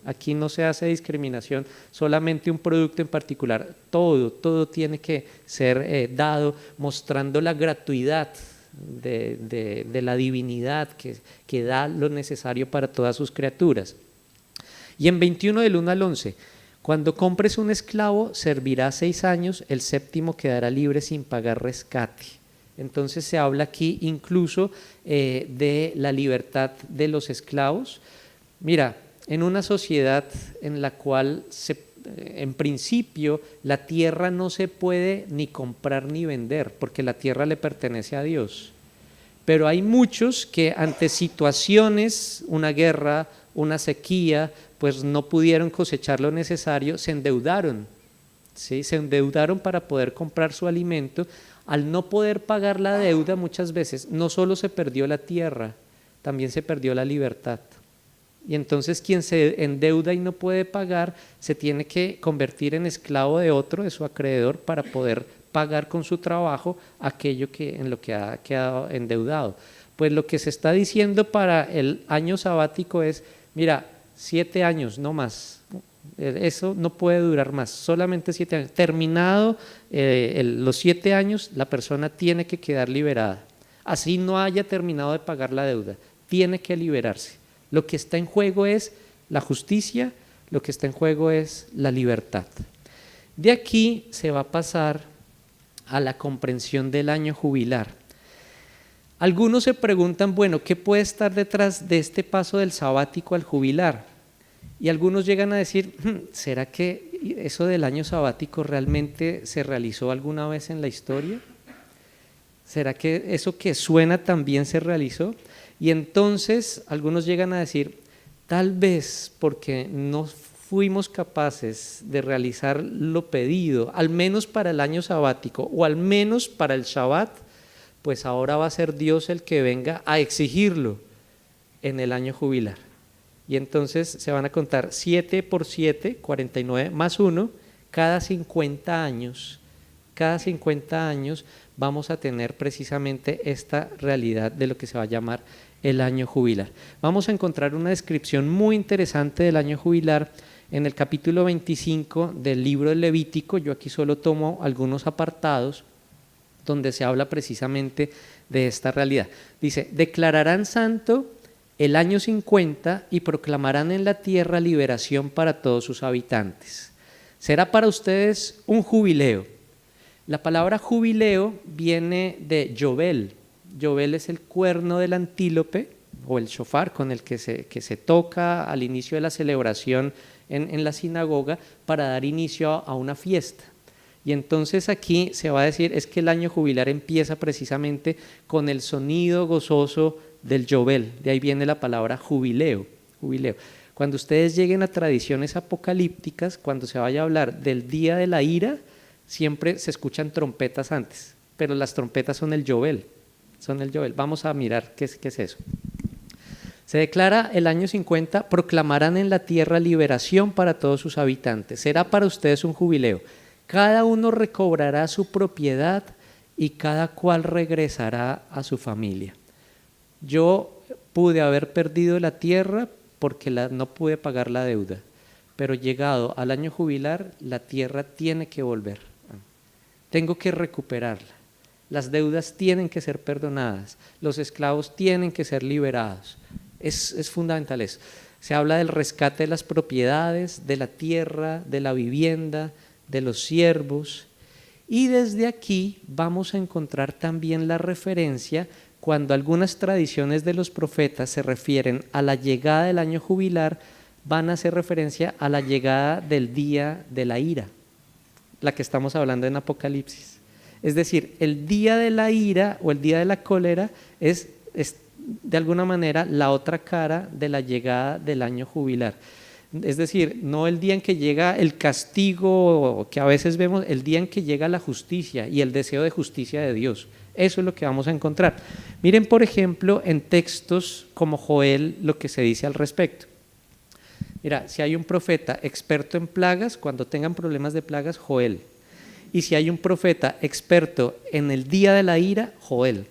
S2: Aquí no se hace discriminación, solamente un producto en particular, todo tiene que ser dado, mostrando la gratuidad de la divinidad que da lo necesario para todas sus criaturas. Y en 21 del 1 al 11, cuando compres un esclavo, servirá 6 años, el 7º quedará libre sin pagar rescate. Entonces se habla aquí incluso de la libertad de los esclavos. Mira, en una sociedad en la cual en principio la tierra no se puede ni comprar ni vender, porque la tierra le pertenece a Dios. Pero hay muchos que ante situaciones, una guerra, una sequía, pues no pudieron cosechar lo necesario, se endeudaron, ¿sí? Se endeudaron para poder comprar su alimento. Al no poder pagar la deuda, muchas veces no solo se perdió la tierra, también se perdió la libertad. Y entonces quien se endeuda y no puede pagar, se tiene que convertir en esclavo de otro, de su acreedor, para poder pagar con su trabajo aquello en lo que ha quedado endeudado. Pues lo que se está diciendo para el año sabático es, mira, 7 años, no más. Eso no puede durar más, solamente 7 años. Terminado los 7 años, la persona tiene que quedar liberada. Así no haya terminado de pagar la deuda, tiene que liberarse. Lo que está en juego es la justicia, lo que está en juego es la libertad. De aquí se va a pasar a la comprensión del año jubilar. Algunos se preguntan, bueno, ¿qué puede estar detrás de este paso del sabático al jubilar? Y algunos llegan a decir, ¿será que eso del año sabático realmente se realizó alguna vez en la historia? ¿Será que eso que suena también se realizó? Y entonces algunos llegan a decir, tal vez porque no fuimos capaces de realizar lo pedido, al menos para el año sabático o al menos para el Shabbat, pues ahora va a ser Dios el que venga a exigirlo en el año jubilar. Y entonces se van a contar 7 por 7, 49 más 1, cada 50 años vamos a tener precisamente esta realidad de lo que se va a llamar el año jubilar. Vamos a encontrar una descripción muy interesante del año jubilar en el capítulo 25 del libro del Levítico. Yo aquí solo tomo algunos apartados donde se habla precisamente de esta realidad. Dice, declararán santo el año 50 y proclamarán en la tierra liberación para todos sus habitantes. Será para ustedes un jubileo. La palabra jubileo viene de Yobel. Yobel es el cuerno del antílope o el shofar con el que se toca al inicio de la celebración en la sinagoga para dar inicio a una fiesta. Y entonces aquí se va a decir es que el año jubilar empieza precisamente con el sonido gozoso del Yobel. De ahí viene la palabra jubileo. Cuando ustedes lleguen a tradiciones apocalípticas, cuando se vaya a hablar del día de la ira, siempre se escuchan trompetas antes, pero las trompetas son el Yobel. Vamos a mirar qué es eso. Se declara el año 50, proclamarán en la tierra liberación para todos sus habitantes. Será para ustedes un jubileo. Cada uno recobrará su propiedad y cada cual regresará a su familia. Yo pude haber perdido la tierra porque no pude pagar la deuda, pero llegado al año jubilar, la tierra tiene que volver. Tengo que recuperarla. Las deudas tienen que ser perdonadas. Los esclavos tienen que ser liberados. Es fundamental eso. Se habla del rescate de las propiedades, de la tierra, de la vivienda, de los siervos. Y desde aquí vamos a encontrar también la referencia cuando algunas tradiciones de los profetas se refieren a la llegada del año jubilar, van a hacer referencia a la llegada del día de la ira, la que estamos hablando en Apocalipsis. Es decir, el día de la ira o el día de la cólera es de alguna manera la otra cara de la llegada del año jubilar. Es decir, no el día en que llega el castigo que a veces vemos, el día en que llega la justicia y el deseo de justicia de Dios. Eso es lo que vamos a encontrar. Miren, por ejemplo, en textos como Joel, lo que se dice al respecto. Mira, si hay un profeta experto en plagas, cuando tengan problemas de plagas, Joel. Y si hay un profeta experto en el día de la ira, Joel.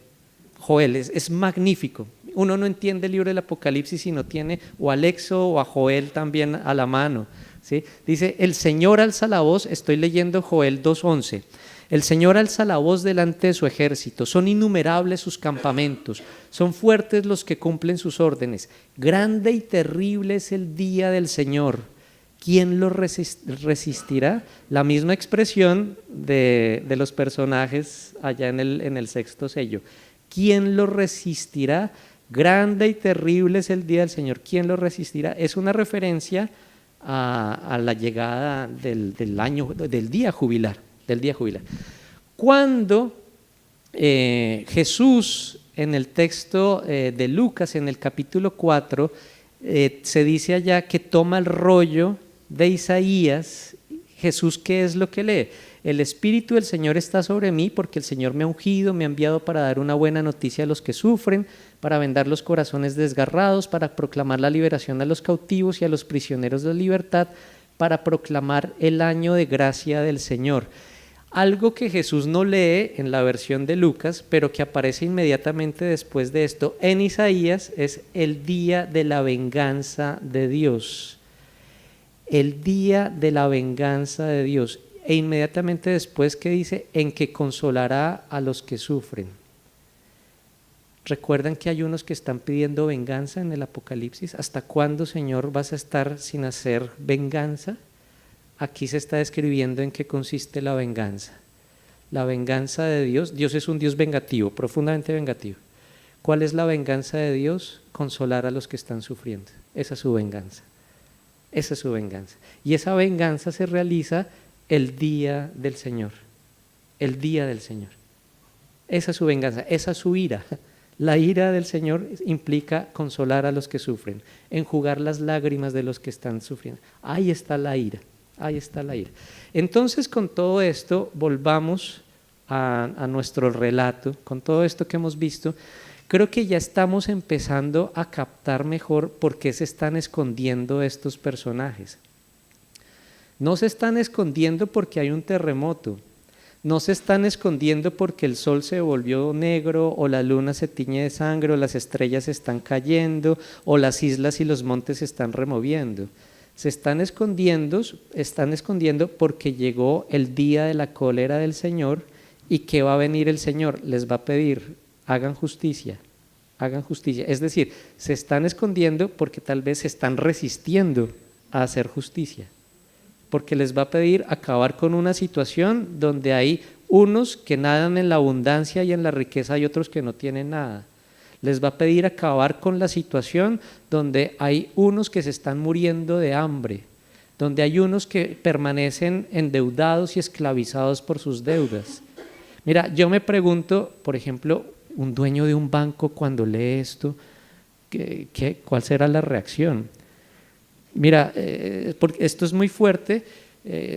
S2: Joel es magnífico. Uno no entiende el libro del Apocalipsis si no tiene o al Éxodo o a Joel también a la mano, ¿sí? Dice, el Señor alza la voz, estoy leyendo Joel 2:11. El Señor alza la voz delante de su ejército, son innumerables sus campamentos, son fuertes los que cumplen sus órdenes. Grande y terrible es el día del Señor. ¿Quién lo resistirá? La misma expresión de los personajes allá en el sexto sello. ¿Quién lo resistirá? Grande y terrible es el día del Señor. ¿Quién lo resistirá? Es una referencia a la llegada del día jubilar. Cuando Jesús, en el texto de Lucas, en el capítulo 4, se dice allá que toma el rollo de Isaías, Jesús, ¿qué es lo que lee? El Espíritu del Señor está sobre mí porque el Señor me ha ungido, me ha enviado para dar una buena noticia a los que sufren, para vendar los corazones desgarrados, para proclamar la liberación a los cautivos y a los prisioneros de libertad, para proclamar el año de gracia del Señor. Algo que Jesús no lee en la versión de Lucas, pero que aparece inmediatamente después de esto en Isaías, es el día de la venganza de Dios. El día de la venganza de Dios. E inmediatamente después que dice, en que consolará a los que sufren. ¿Recuerdan que hay unos que están pidiendo venganza en el Apocalipsis? ¿Hasta cuándo, Señor, vas a estar sin hacer venganza? Aquí se está describiendo en qué consiste la venganza. La venganza de Dios, Dios es un Dios vengativo, profundamente vengativo. ¿Cuál es la venganza de Dios? Consolar a los que están sufriendo. Esa es su venganza. Esa es su venganza. Y esa venganza se realiza el día del Señor. El día del Señor. Esa es su venganza, esa es su ira. La ira del Señor implica consolar a los que sufren, enjugar las lágrimas de los que están sufriendo. Ahí está la ira, ahí está la ira. Entonces, con todo esto, volvamos a nuestro relato, con todo esto que hemos visto. Creo que ya estamos empezando a captar mejor por qué se están escondiendo estos personajes. No se están escondiendo porque hay un terremoto. No se están escondiendo porque el sol se volvió negro o la luna se tiñe de sangre o las estrellas están cayendo o las islas y los montes se están removiendo. Se están escondiendo porque llegó el día de la cólera del Señor. ¿Y qué va a venir el Señor? Les va a pedir, hagan justicia, hagan justicia. Es decir, se están escondiendo porque tal vez se están resistiendo a hacer justicia. Porque les va a pedir acabar con una situación donde hay unos que nadan en la abundancia y en la riqueza y otros que no tienen nada. Les va a pedir acabar con la situación donde hay unos que se están muriendo de hambre, donde hay unos que permanecen endeudados y esclavizados por sus deudas. Mira, yo me pregunto, por ejemplo, un dueño de un banco cuando lee esto, ¿cuál será la reacción? Mira, porque esto es muy fuerte,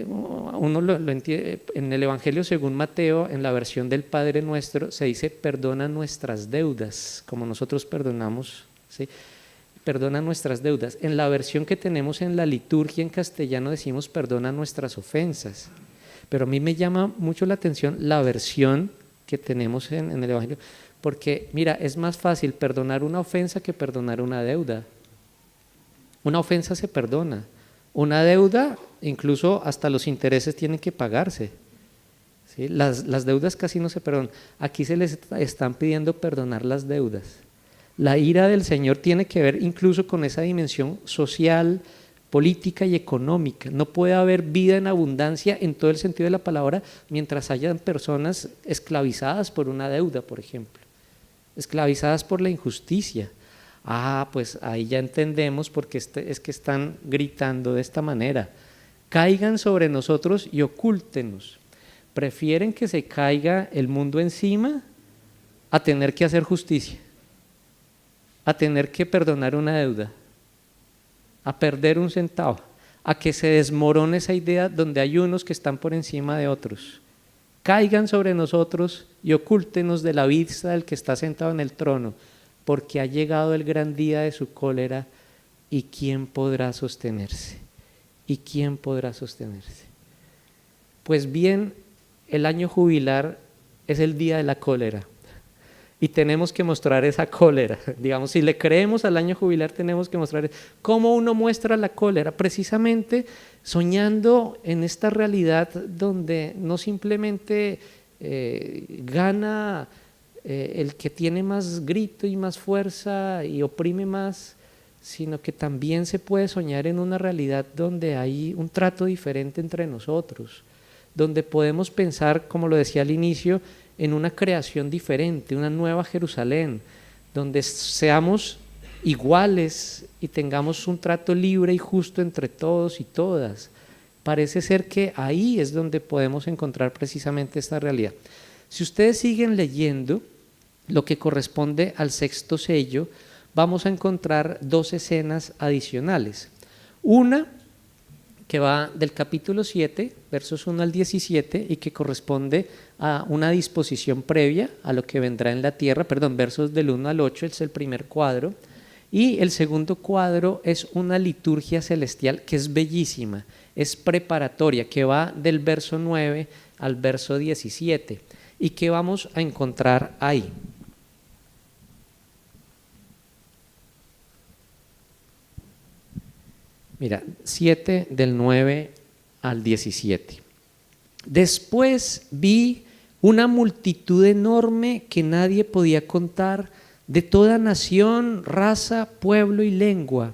S2: uno lo entiende, en el Evangelio según Mateo, en la versión del Padre Nuestro, se dice perdona nuestras deudas, como nosotros perdonamos, ¿sí? Perdona nuestras deudas. En la versión que tenemos en la liturgia en castellano decimos perdona nuestras ofensas, pero a mí me llama mucho la atención la versión que tenemos en el Evangelio, porque mira, es más fácil perdonar una ofensa que perdonar una deuda. Una ofensa se perdona, una deuda, incluso hasta los intereses tienen que pagarse, ¿sí? Las deudas casi no se perdonan. Aquí se les están pidiendo perdonar las deudas. La ira del Señor tiene que ver incluso con esa dimensión social, política y económica. No puede haber vida en abundancia en todo el sentido de la palabra mientras hayan personas esclavizadas por una deuda, por ejemplo, esclavizadas por la injusticia. Pues ahí ya entendemos por qué es que están gritando de esta manera. Caigan sobre nosotros y ocúltenos. Prefieren que se caiga el mundo encima a tener que hacer justicia, a tener que perdonar una deuda, a perder un centavo, a que se desmorone esa idea donde hay unos que están por encima de otros. Caigan sobre nosotros y ocúltenos de la vista del que está sentado en el trono, porque ha llegado el gran día de su cólera, ¿y quién podrá sostenerse? ¿Y quién podrá sostenerse? Pues bien, el año jubilar es el día de la cólera y tenemos que mostrar esa cólera. Digamos, si le creemos al año jubilar, tenemos que mostrar cómo uno muestra la cólera, precisamente soñando en esta realidad donde no simplemente gana el que tiene más grito y más fuerza y oprime más, sino que también se puede soñar en una realidad donde hay un trato diferente entre nosotros, donde podemos pensar, como lo decía al inicio, en una creación diferente, una nueva Jerusalén, donde seamos iguales y tengamos un trato libre y justo entre todos y todas. Parece ser que ahí es donde podemos encontrar precisamente esta realidad. Si ustedes siguen leyendo lo que corresponde al sexto sello, vamos a encontrar dos escenas adicionales. Una que va del capítulo 7, versos 1 al 17, y que corresponde a una disposición previa a lo que vendrá en la tierra, versos del 1 al 8, es el primer cuadro, y el segundo cuadro es una liturgia celestial que es bellísima, es preparatoria, que va del verso 9 al verso 17, y que vamos a encontrar ahí. Mira, 7 del 9 al 17. Después vi una multitud enorme que nadie podía contar, de toda nación, raza, pueblo y lengua.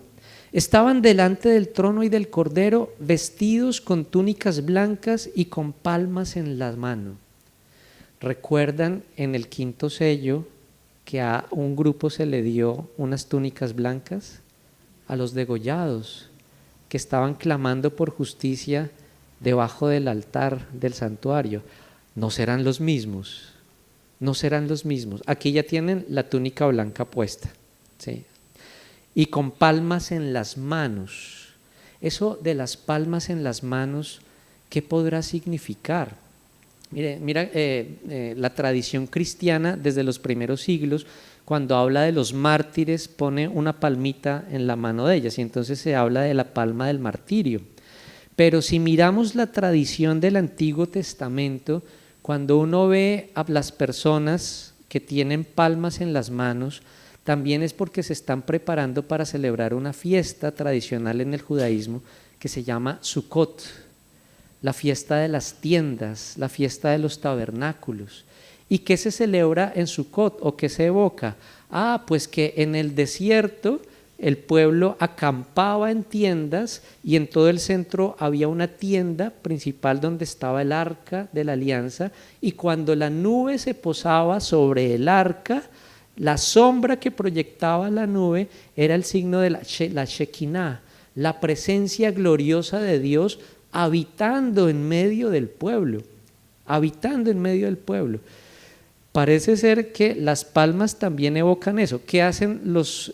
S2: Estaban delante del trono y del Cordero, vestidos con túnicas blancas y con palmas en las manos. ¿Recuerdan en el quinto sello que a un grupo se le dio unas túnicas blancas? A los degollados que estaban clamando por justicia debajo del altar del santuario. No serán los mismos, no serán los mismos. Aquí ya tienen la túnica blanca puesta, ¿sí? Y con palmas en las manos. Eso de las palmas en las manos, ¿qué podrá significar? Mira, la tradición cristiana desde los primeros siglos, cuando habla de los mártires, pone una palmita en la mano de ellas y entonces se habla de la palma del martirio. Pero si miramos la tradición del Antiguo Testamento, cuando uno ve a las personas que tienen palmas en las manos, también es porque se están preparando para celebrar una fiesta tradicional en el judaísmo que se llama Sukkot, la fiesta de las tiendas, la fiesta de los tabernáculos. ¿Y qué se celebra en Sukkot o qué se evoca? Pues que en el desierto el pueblo acampaba en tiendas y en todo el centro había una tienda principal donde estaba el arca de la alianza, y cuando la nube se posaba sobre el arca, la sombra que proyectaba la nube era el signo de la Shekinah, la presencia gloriosa de Dios habitando en medio del pueblo, habitando en medio del pueblo. Parece ser que las palmas también evocan eso. ¿Qué hacen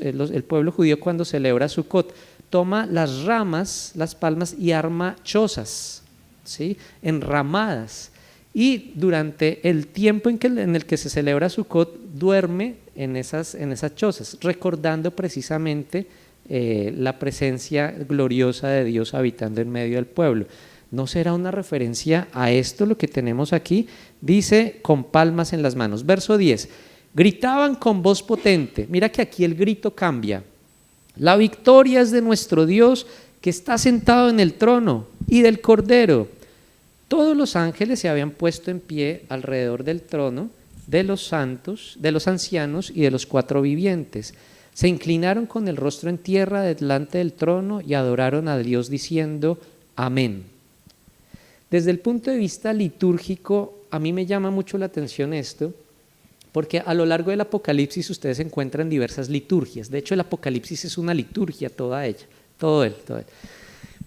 S2: el pueblo judío cuando celebra Sukkot? Toma las ramas, las palmas, y arma chozas, ¿sí? Enramadas. Y durante el tiempo en el que se celebra Sukkot, duerme en esas chozas, recordando precisamente la presencia gloriosa de Dios habitando en medio del pueblo. ¿No será una referencia a esto lo que tenemos aquí? Dice, con palmas en las manos. Verso 10, gritaban con voz potente. Mira que aquí el grito cambia. La victoria es de nuestro Dios, que está sentado en el trono, y del Cordero. Todos los ángeles se habían puesto en pie alrededor del trono, de los santos, de los ancianos y de los cuatro vivientes. Se inclinaron con el rostro en tierra delante del trono y adoraron a Dios diciendo, amén. Desde el punto de vista litúrgico, a mí me llama mucho la atención esto, porque a lo largo del Apocalipsis ustedes encuentran diversas liturgias. De hecho, el Apocalipsis es una liturgia toda ella, todo él.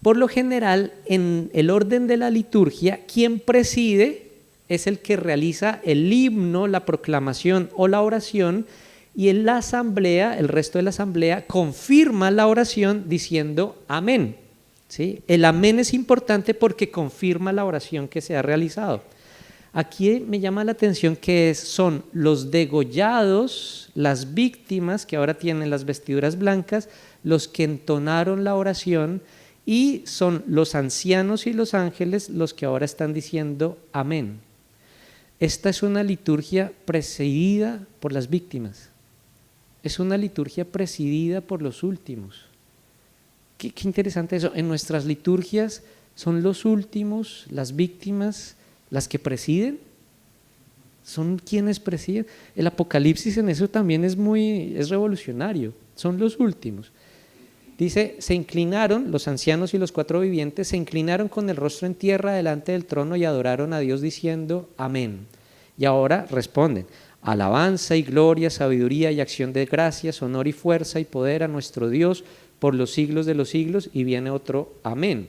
S2: Por lo general, en el orden de la liturgia, quien preside es el que realiza el himno, la proclamación o la oración, y en la asamblea, el resto de la asamblea, confirma la oración diciendo amén. ¿Sí? El amén es importante porque confirma la oración que se ha realizado. Aquí me llama la atención que son los degollados, las víctimas que ahora tienen las vestiduras blancas, los que entonaron la oración, y son los ancianos y los ángeles los que ahora están diciendo amén. Esta es una liturgia presidida por las víctimas, es una liturgia presidida por los últimos. Qué interesante eso. En nuestras liturgias son los últimos, las víctimas, las que presiden. Son quienes presiden. El Apocalipsis en eso también es revolucionario. Son los últimos. Dice, se inclinaron, los ancianos y los cuatro vivientes, se inclinaron con el rostro en tierra delante del trono y adoraron a Dios diciendo, amén. Y ahora responden, alabanza y gloria, sabiduría y acción de gracias, honor y fuerza y poder a nuestro Dios por los siglos de los siglos. Y viene otro amén.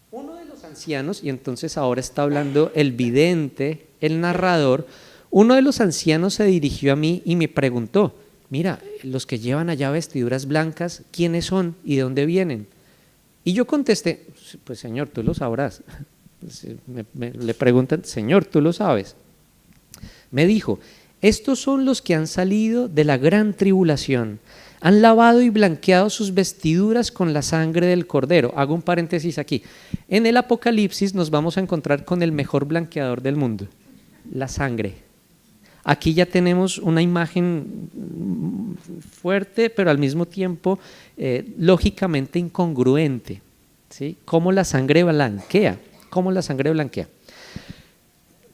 S2: Uno de los ancianos, y entonces ahora está hablando el vidente, el narrador, uno de los ancianos se dirigió a mí y me preguntó, mira, los que llevan allá vestiduras blancas, ¿quiénes son y de dónde vienen? Y yo contesté, pues Señor, tú lo sabrás. Le preguntan, Señor, tú lo sabes. Me dijo, estos son los que han salido de la gran tribulación, han lavado y blanqueado sus vestiduras con la sangre del Cordero. Hago un paréntesis aquí. En el Apocalipsis nos vamos a encontrar con el mejor blanqueador del mundo, la sangre. Aquí ya tenemos una imagen fuerte, pero al mismo tiempo lógicamente incongruente, ¿sí? Cómo la sangre blanquea,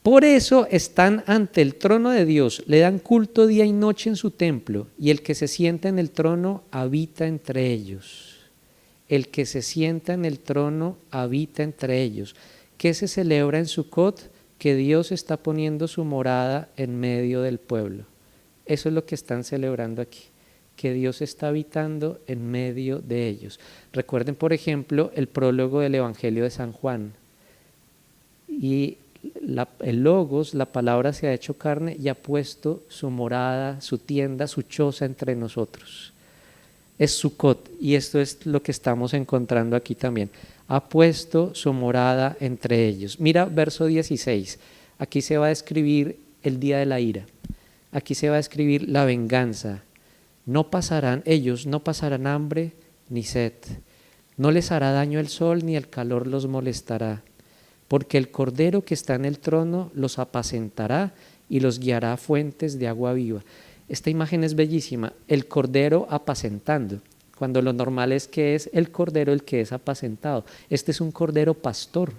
S2: Por eso están ante el trono de Dios, le dan culto día y noche en su templo, y el que se sienta en el trono habita entre ellos. El que se sienta en el trono habita entre ellos. ¿Qué se celebra en Sukkot? que Dios está poniendo su morada en medio del pueblo. Eso es lo que están celebrando aquí, que Dios está habitando en medio de ellos. Recuerden, por ejemplo, el prólogo del Evangelio de San Juan. Y el Logos, la palabra, se ha hecho carne y ha puesto su morada, su tienda, su choza entre nosotros. Es Sucot, y esto es lo que estamos encontrando aquí también. Ha puesto su morada entre ellos. Mira verso 16, aquí se va a describir el día de la ira, aquí se va a describir la venganza. Ellos no pasarán hambre ni sed, no les hará daño el sol ni el calor los molestará, porque el Cordero que está en el trono los apacentará y los guiará a fuentes de agua viva. Esta imagen es bellísima, el Cordero apacentando, cuando lo normal es que es el Cordero el que es apacentado. Este es un Cordero pastor,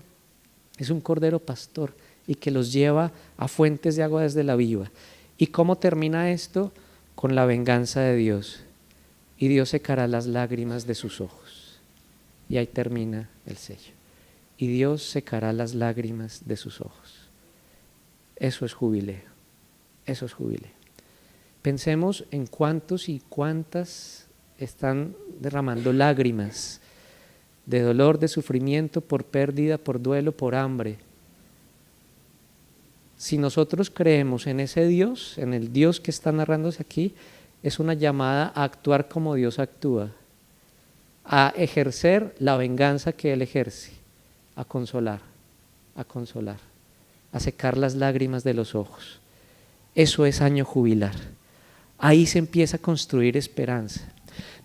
S2: es un Cordero pastor y que los lleva a fuentes de agua desde la viva. ¿Y cómo termina esto? Con la venganza de Dios. Y Dios secará las lágrimas de sus ojos. Y ahí termina el sello. Y Dios secará las lágrimas de sus ojos. Eso es jubileo, eso es jubileo. Pensemos en cuántos y cuántas están derramando lágrimas de dolor, de sufrimiento, por pérdida, por duelo, por hambre. Si nosotros creemos en ese Dios, en el Dios que está narrándose aquí, es una llamada a actuar como Dios actúa, a ejercer la venganza que Él ejerce, a consolar, a secar las lágrimas de los ojos. Eso es año jubilar. Ahí se empieza a construir esperanza.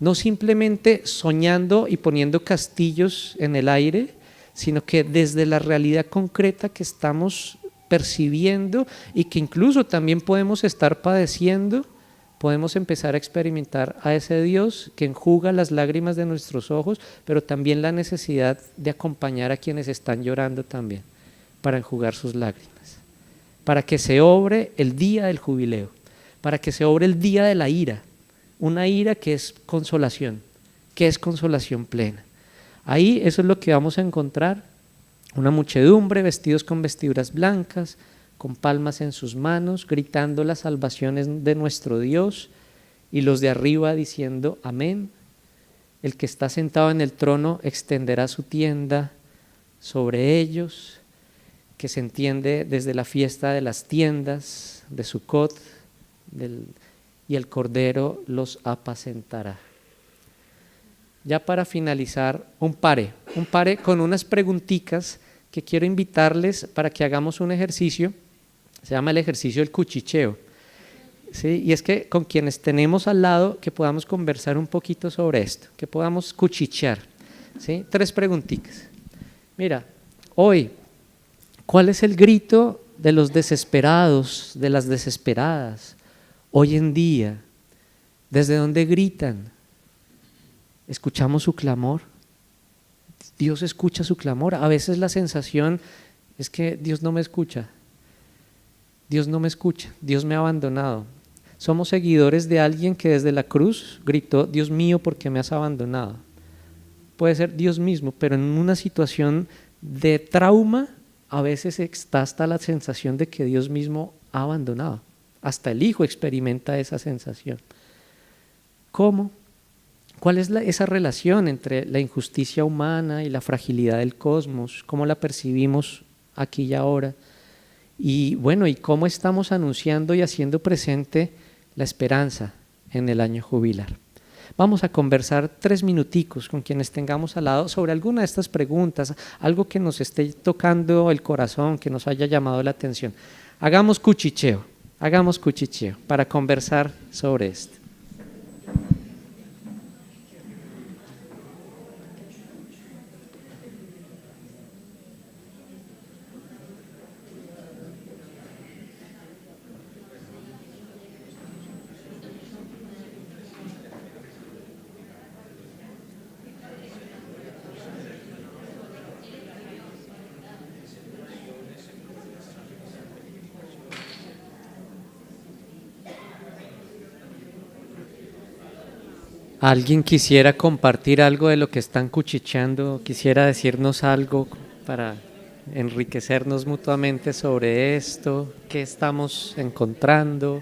S2: No simplemente soñando y poniendo castillos en el aire, sino que desde la realidad concreta que estamos percibiendo y que incluso también podemos estar padeciendo, podemos empezar a experimentar a ese Dios que enjuga las lágrimas de nuestros ojos, pero también la necesidad de acompañar a quienes están llorando también, para enjugar sus lágrimas, para que se obre el día del jubileo, para que se obre el día de la ira, una ira que es consolación plena. Ahí eso es lo que vamos a encontrar, una muchedumbre vestidos con vestiduras blancas, con palmas en sus manos, gritando las salvaciones de nuestro Dios, y los de arriba diciendo amén. El que está sentado en el trono extenderá su tienda sobre ellos, que se entiende desde la fiesta de las tiendas, de Sucot, y el Cordero los apacentará. Ya para finalizar, un pare con unas preguntitas que quiero invitarles para que hagamos un ejercicio. Se llama el ejercicio del cuchicheo, ¿sí? Y es que con quienes tenemos al lado que podamos conversar un poquito sobre esto, que podamos cuchichear, ¿sí? 3 preguntitas. Mira, hoy, ¿cuál es el grito de los desesperados, de las desesperadas? Hoy en día, ¿desde dónde gritan? ¿Escuchamos su clamor? Dios escucha su clamor. A veces la sensación es que Dios no me escucha. Dios no me escucha, Dios me ha abandonado. Somos seguidores de alguien que desde la cruz gritó, Dios mío, ¿por qué me has abandonado? Puede ser Dios mismo, pero en una situación de trauma, a veces está hasta la sensación de que Dios mismo ha abandonado. Hasta el Hijo experimenta esa sensación. ¿Cómo? ¿Cuál es esa relación entre la injusticia humana y la fragilidad del cosmos? ¿Cómo la percibimos aquí y ahora? Y bueno, ¿y cómo estamos anunciando y haciendo presente la esperanza en el año jubilar? Vamos a conversar 3 minuticos con quienes tengamos al lado sobre alguna de estas preguntas, algo que nos esté tocando el corazón, que nos haya llamado la atención. Hagamos cuchicheo para conversar sobre esto. ¿Alguien quisiera compartir algo de lo que están cuchicheando? ¿Quisiera decirnos algo para enriquecernos mutuamente sobre esto, qué estamos encontrando.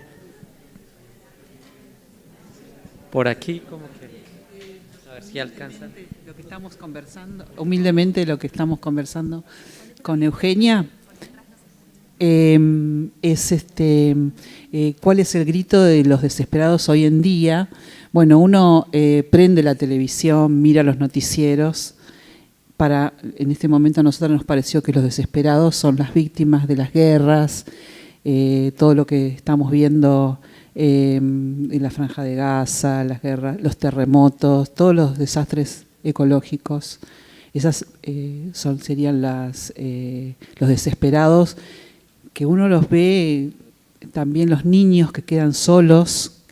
S2: Por aquí, como que, a ver si alcanzan.
S3: Lo que estamos conversando, humildemente lo que estamos conversando con Eugenia, es cuál es el grito de los desesperados hoy en día. Bueno, uno prende la televisión, mira los noticieros. En este momento a nosotros nos pareció que los desesperados son las víctimas de las guerras, todo lo que estamos viendo en la Franja de Gaza, las guerras, los terremotos, todos los desastres ecológicos. Esas serían los desesperados, que uno los ve, también los niños que quedan solos,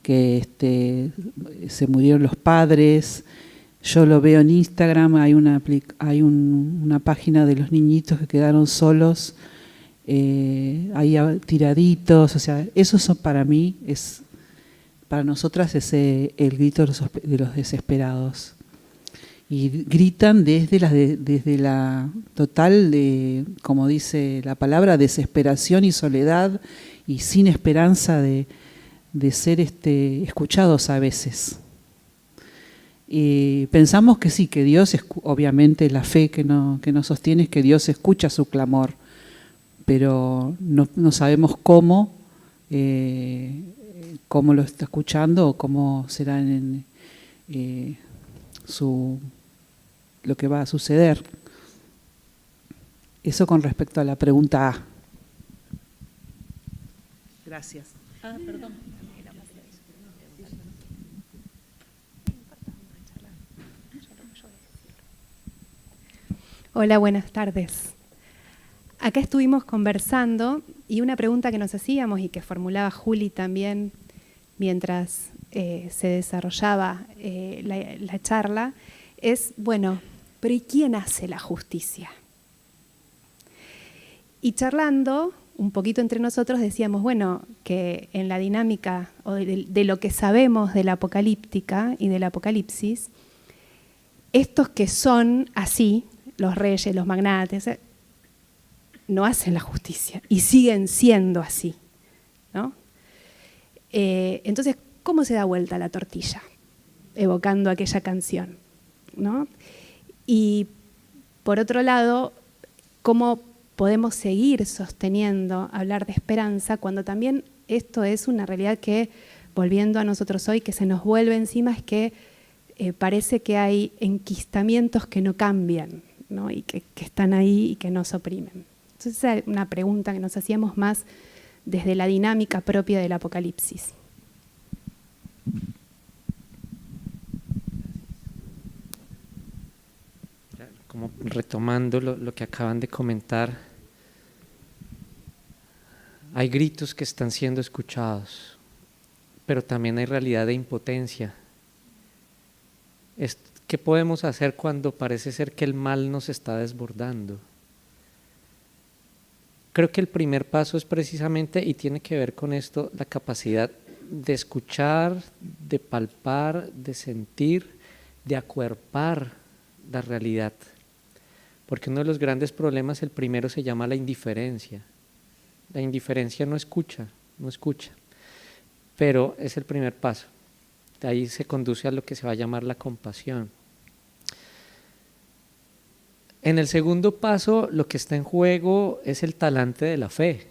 S3: que se murieron los padres. Yo lo veo en Instagram, hay una página de los niñitos que quedaron solos, ahí tiraditos, o sea, eso son para mí, para nosotras es el grito de los desesperados. Y gritan desde la total, como dice la palabra, desesperación y soledad, y sin esperanza de ser escuchados a veces. Y pensamos que sí, que Dios, obviamente la fe que nos sostiene es que Dios escucha su clamor, pero no sabemos cómo lo está escuchando o cómo será lo que va a suceder. Eso con respecto a la pregunta A. Gracias. Perdón.
S4: Hola, buenas tardes. Acá estuvimos conversando y una pregunta que nos hacíamos y que formulaba Juli también mientras se desarrollaba la charla es, bueno, pero ¿y quién hace la justicia? Y charlando un poquito entre nosotros decíamos, bueno, que en la dinámica o de lo que sabemos de la apocalíptica y del apocalipsis, estos que son así, los reyes, los magnates, no hacen la justicia y siguen siendo así, ¿no? Entonces, ¿cómo se da vuelta la tortilla? Evocando aquella canción, ¿no? Y por otro lado, ¿cómo podemos seguir sosteniendo hablar de esperanza cuando también esto es una realidad que, volviendo a nosotros hoy, que se nos vuelve encima, es que parece que hay enquistamientos que no cambian, ¿no? Y que están ahí y que nos oprimen. Entonces esa es una pregunta que nos hacíamos más desde la dinámica propia del Apocalipsis.
S2: Como retomando lo que acaban de comentar, hay gritos que están siendo escuchados, pero también hay realidad de impotencia. ¿Qué podemos hacer cuando parece ser que el mal nos está desbordando? Creo que el primer paso es precisamente, y tiene que ver con esto, la capacidad de escuchar, de palpar, de sentir, de acuerpar la realidad. Porque uno de los grandes problemas, el primero se llama la indiferencia. La indiferencia no escucha, pero es el primer paso. De ahí se conduce a lo que se va a llamar la compasión. En el segundo paso, lo que está en juego es el talante de la fe.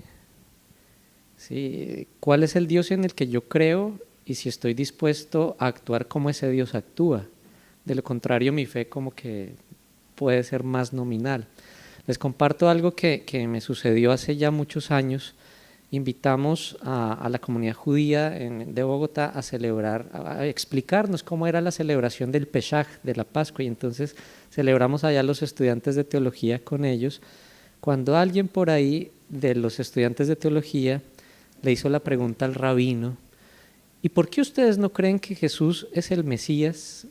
S2: ¿Sí? ¿Cuál es el Dios en el que yo creo y si estoy dispuesto a actuar como ese Dios actúa? De lo contrario, mi fe como que puede ser más nominal. Les comparto algo que me sucedió hace ya muchos años. Invitamos a la comunidad judía de Bogotá a celebrar, a explicarnos cómo era la celebración del Pesaj, de la Pascua, y entonces celebramos allá los estudiantes de teología con ellos, cuando alguien por ahí de los estudiantes de teología le hizo la pregunta al rabino, ¿y por qué ustedes no creen que Jesús es el Mesías?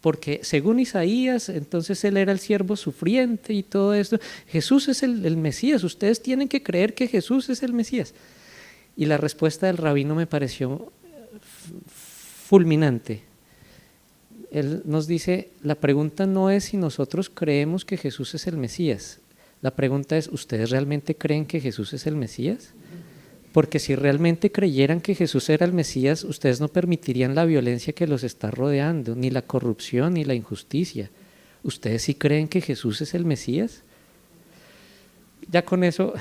S2: Porque según Isaías, entonces él era el siervo sufriente y todo esto. Jesús es el Mesías, ustedes tienen que creer que Jesús es el Mesías. Y la respuesta del rabino me pareció fulminante. Él nos dice, la pregunta no es si nosotros creemos que Jesús es el Mesías. La pregunta es, ¿ustedes realmente creen que Jesús es el Mesías? Porque si realmente creyeran que Jesús era el Mesías, ustedes no permitirían la violencia que los está rodeando, ni la corrupción, ni la injusticia. ¿Ustedes sí creen que Jesús es el Mesías? Ya con eso,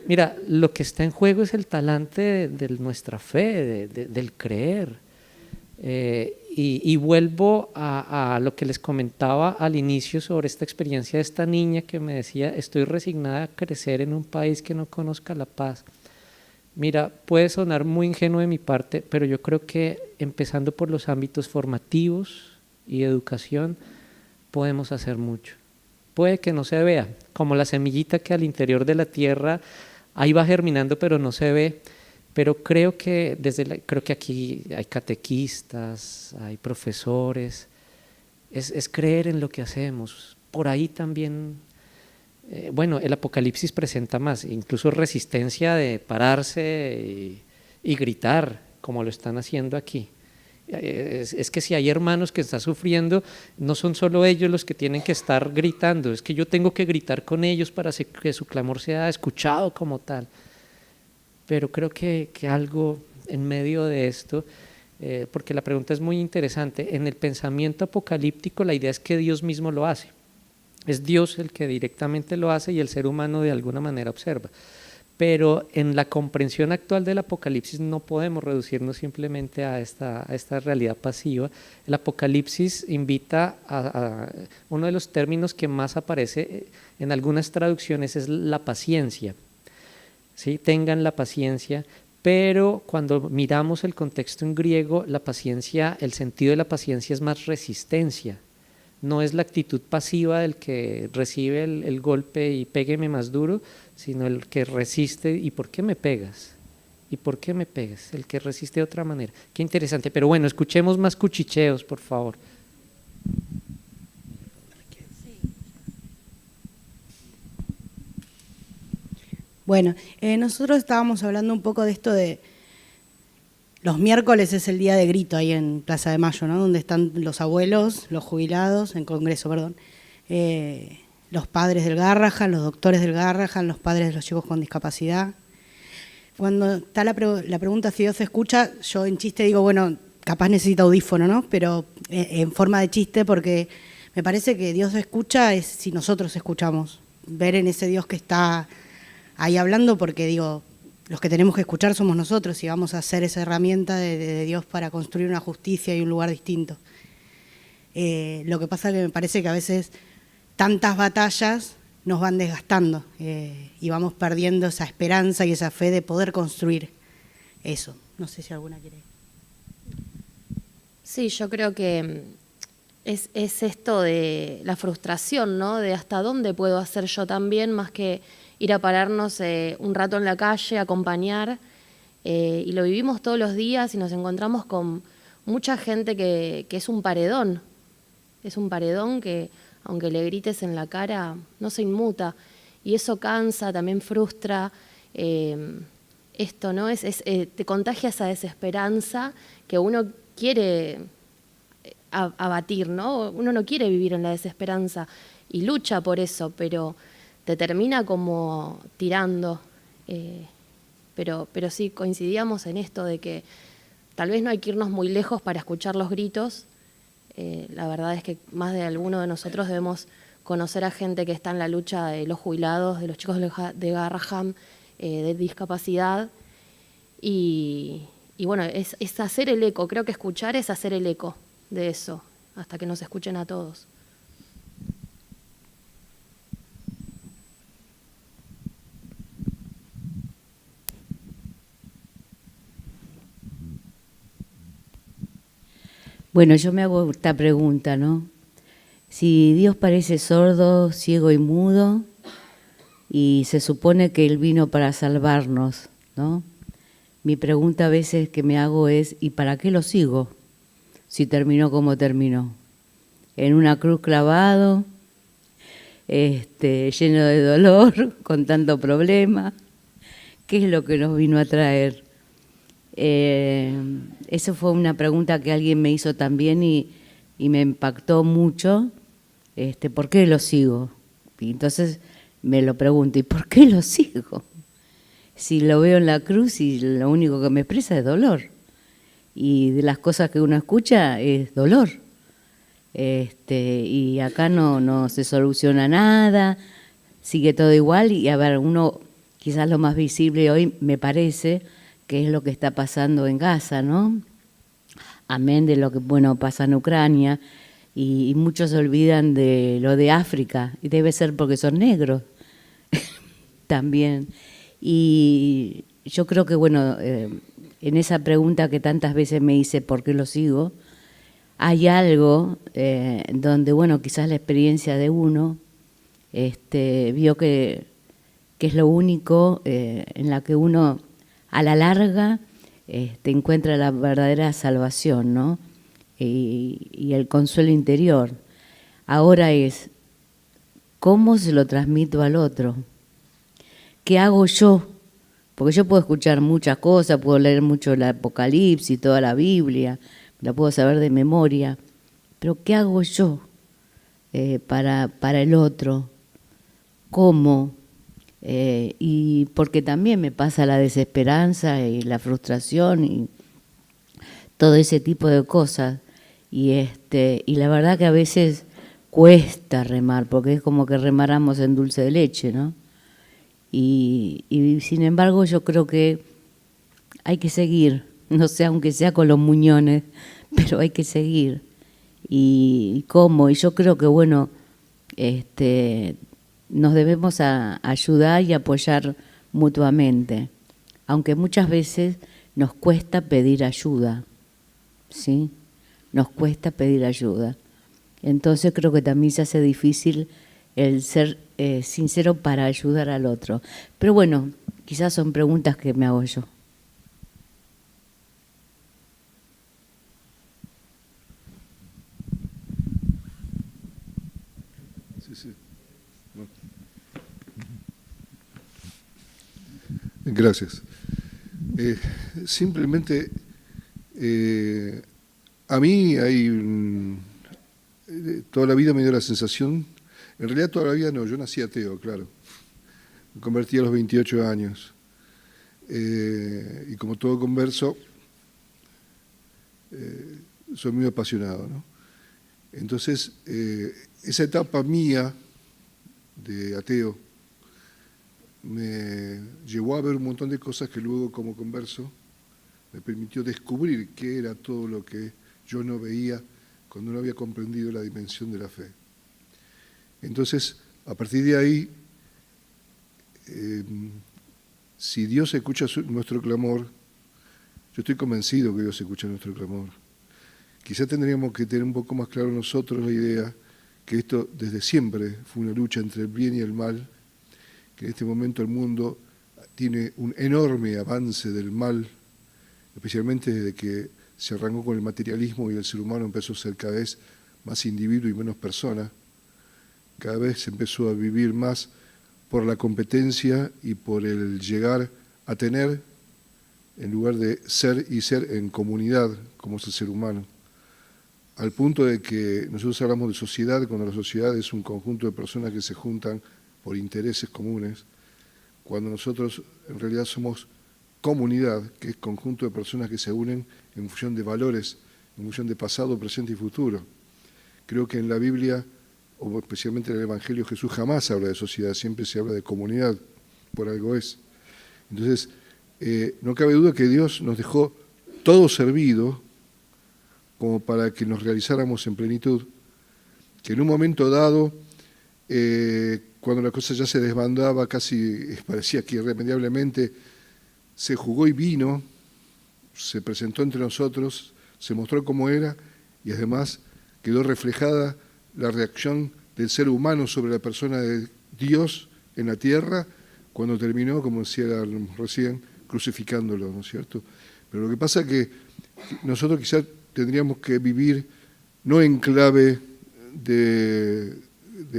S2: mira, lo que está en juego es el talante de nuestra fe, del creer. Y vuelvo a lo que les comentaba al inicio sobre esta experiencia de esta niña que me decía, estoy resignada a crecer en un país que no conozca la paz. Mira, puede sonar muy ingenuo de mi parte, pero yo creo que empezando por los ámbitos formativos y educación podemos hacer mucho. Puede que no se vea, como la semillita que al interior de la tierra ahí va germinando, pero no se ve. Pero creo que creo que aquí hay catequistas, hay profesores, es creer en lo que hacemos. Por ahí también, bueno, el Apocalipsis presenta más, incluso resistencia de pararse y gritar, como lo están haciendo aquí. Es que si hay hermanos que están sufriendo, no son solo ellos los que tienen que estar gritando, es que yo tengo que gritar con ellos para que su clamor sea escuchado como tal. Pero creo que algo en medio de esto, porque la pregunta es muy interesante, en el pensamiento apocalíptico la idea es que Dios mismo lo hace, es Dios el que directamente lo hace y el ser humano de alguna manera observa. Pero en la comprensión actual del Apocalipsis no podemos reducirnos simplemente a esta realidad pasiva. El Apocalipsis invita a uno de los términos que más aparece en algunas traducciones es la paciencia. ¿Sí? Tengan la paciencia, pero cuando miramos el contexto en griego, la paciencia, el sentido de la paciencia es más resistencia. No es la actitud pasiva del que recibe el golpe y pégueme más duro, sino el que resiste. ¿Y por qué me pegas? ¿Y por qué me pegas? El que resiste de otra manera. Qué interesante. Pero bueno, escuchemos más cuchicheos, por favor.
S5: Bueno, nosotros estábamos hablando un poco de esto de los miércoles es el día de grito ahí en Plaza de Mayo, ¿no? Donde están los abuelos, los jubilados, en Congreso, perdón, los padres del Garrahan, los doctores del Garrahan, los padres de los chicos con discapacidad. Cuando está la pregunta si Dios escucha, yo en chiste digo, bueno, capaz necesita audífono, ¿no? Pero en forma de chiste, porque me parece que Dios escucha es si nosotros escuchamos, ver en ese Dios que está ahí hablando, porque digo, los que tenemos que escuchar somos nosotros y vamos a hacer esa herramienta de Dios para construir una justicia y un lugar distinto. Lo que pasa es que me parece que a veces tantas batallas nos van desgastando y vamos perdiendo esa esperanza y esa fe de poder construir eso. No sé si alguna quiere.
S6: Sí, yo creo que es esto de la frustración, ¿no? De hasta dónde puedo hacer yo también, más que ir a pararnos un rato en la calle, acompañar, y lo vivimos todos los días y nos encontramos con mucha gente que es un paredón que aunque le grites en la cara no se inmuta, y eso cansa, también frustra, esto, ¿no? Te contagia esa desesperanza que uno quiere abatir, ¿no? Uno no quiere vivir en la desesperanza y lucha por eso, pero te termina como tirando, pero sí coincidíamos en esto de que tal vez no hay que irnos muy lejos para escuchar los gritos. La verdad es que más de alguno de nosotros debemos conocer a gente que está en la lucha de los jubilados, de los chicos de Garrahan, de discapacidad, y bueno, es hacer el eco. Creo que escuchar es hacer el eco de eso, hasta que nos escuchen a todos.
S7: Bueno, yo me hago esta pregunta, ¿no? Si Dios parece sordo, ciego y mudo, y se supone que Él vino para salvarnos, ¿no? Mi pregunta a veces que me hago es, ¿y para qué lo sigo? Si terminó como terminó. En una cruz clavado, lleno de dolor, con tanto problema. ¿Qué es lo que nos vino a traer? Eso fue una pregunta que alguien me hizo también y me impactó mucho. ¿Por qué lo sigo? Y entonces me lo pregunto, ¿y por qué lo sigo? Si lo veo en la cruz y lo único que me expresa es dolor. Y de las cosas que uno escucha es dolor. Y acá no se soluciona nada, sigue todo igual. Y a ver, uno, quizás lo más visible hoy me parece que es lo que está pasando en Gaza, ¿no? Amén de lo que, bueno, pasa en Ucrania. Y muchos se olvidan de lo de África, y debe ser porque son negros también. Y yo creo que, bueno, en esa pregunta que tantas veces me hice, ¿por qué lo sigo?, hay algo donde, bueno, quizás la experiencia de uno vio que es lo único en la que uno, a la larga, encuentra la verdadera salvación, ¿no? Y el consuelo interior. Ahora es, ¿cómo se lo transmito al otro? ¿Qué hago yo? Porque yo puedo escuchar muchas cosas, puedo leer mucho el Apocalipsis, toda la Biblia, la puedo saber de memoria, pero ¿qué hago yo para el otro? ¿Cómo? Y porque también me pasa la desesperanza y la frustración y todo ese tipo de cosas. Y la verdad que a veces cuesta remar, porque es como que remáramos en dulce de leche, ¿no? Y sin embargo yo creo que hay que seguir, no sé, aunque sea con los muñones, pero hay que seguir. ¿Y cómo? Y yo creo que, bueno, nos debemos ayudar y apoyar mutuamente, aunque muchas veces nos cuesta pedir ayuda, ¿sí? Nos cuesta pedir ayuda. Entonces creo que también se hace difícil el ser sincero para ayudar al otro. Pero bueno, quizás son preguntas que me hago yo.
S8: Sí. Gracias. Simplemente, a mí toda la vida me dio la sensación, en realidad toda la vida no, yo nací ateo, claro. Me convertí a los 28 años. Y como todo converso, soy muy apasionado, ¿no? Entonces, esa etapa mía de ateo me llevó a ver un montón de cosas que luego, como converso, me permitió descubrir qué era todo lo que yo no veía cuando no había comprendido la dimensión de la fe. Entonces, a partir de ahí, si Dios escucha nuestro clamor, yo estoy convencido que Dios escucha nuestro clamor. Quizá tendríamos que tener un poco más claro nosotros la idea que esto desde siempre fue una lucha entre el bien y el mal, que en este momento el mundo tiene un enorme avance del mal, especialmente desde que se arrancó con el materialismo y el ser humano empezó a ser cada vez más individuo y menos persona. Cada vez se empezó a vivir más por la competencia y por el llegar a tener, en lugar de ser y ser en comunidad, como es el ser humano. Al punto de que nosotros hablamos de sociedad, cuando la sociedad es un conjunto de personas que se juntan por intereses comunes, cuando nosotros en realidad somos comunidad, que es conjunto de personas que se unen en función de valores, en función de pasado, presente y futuro. Creo que en la Biblia, o especialmente en el Evangelio, Jesús jamás habla de sociedad, siempre se habla de comunidad, por algo es. Entonces, no cabe duda que Dios nos dejó todo servido como para que nos realizáramos en plenitud, que en un momento dado, cuando la cosa ya se desbandaba, casi parecía que irremediablemente, se jugó y vino, se presentó entre nosotros, se mostró cómo era y además quedó reflejada la reacción del ser humano sobre la persona de Dios en la tierra cuando terminó, como decía recién, crucificándolo, ¿no es cierto? Pero lo que pasa es que nosotros quizás tendríamos que vivir no en clave de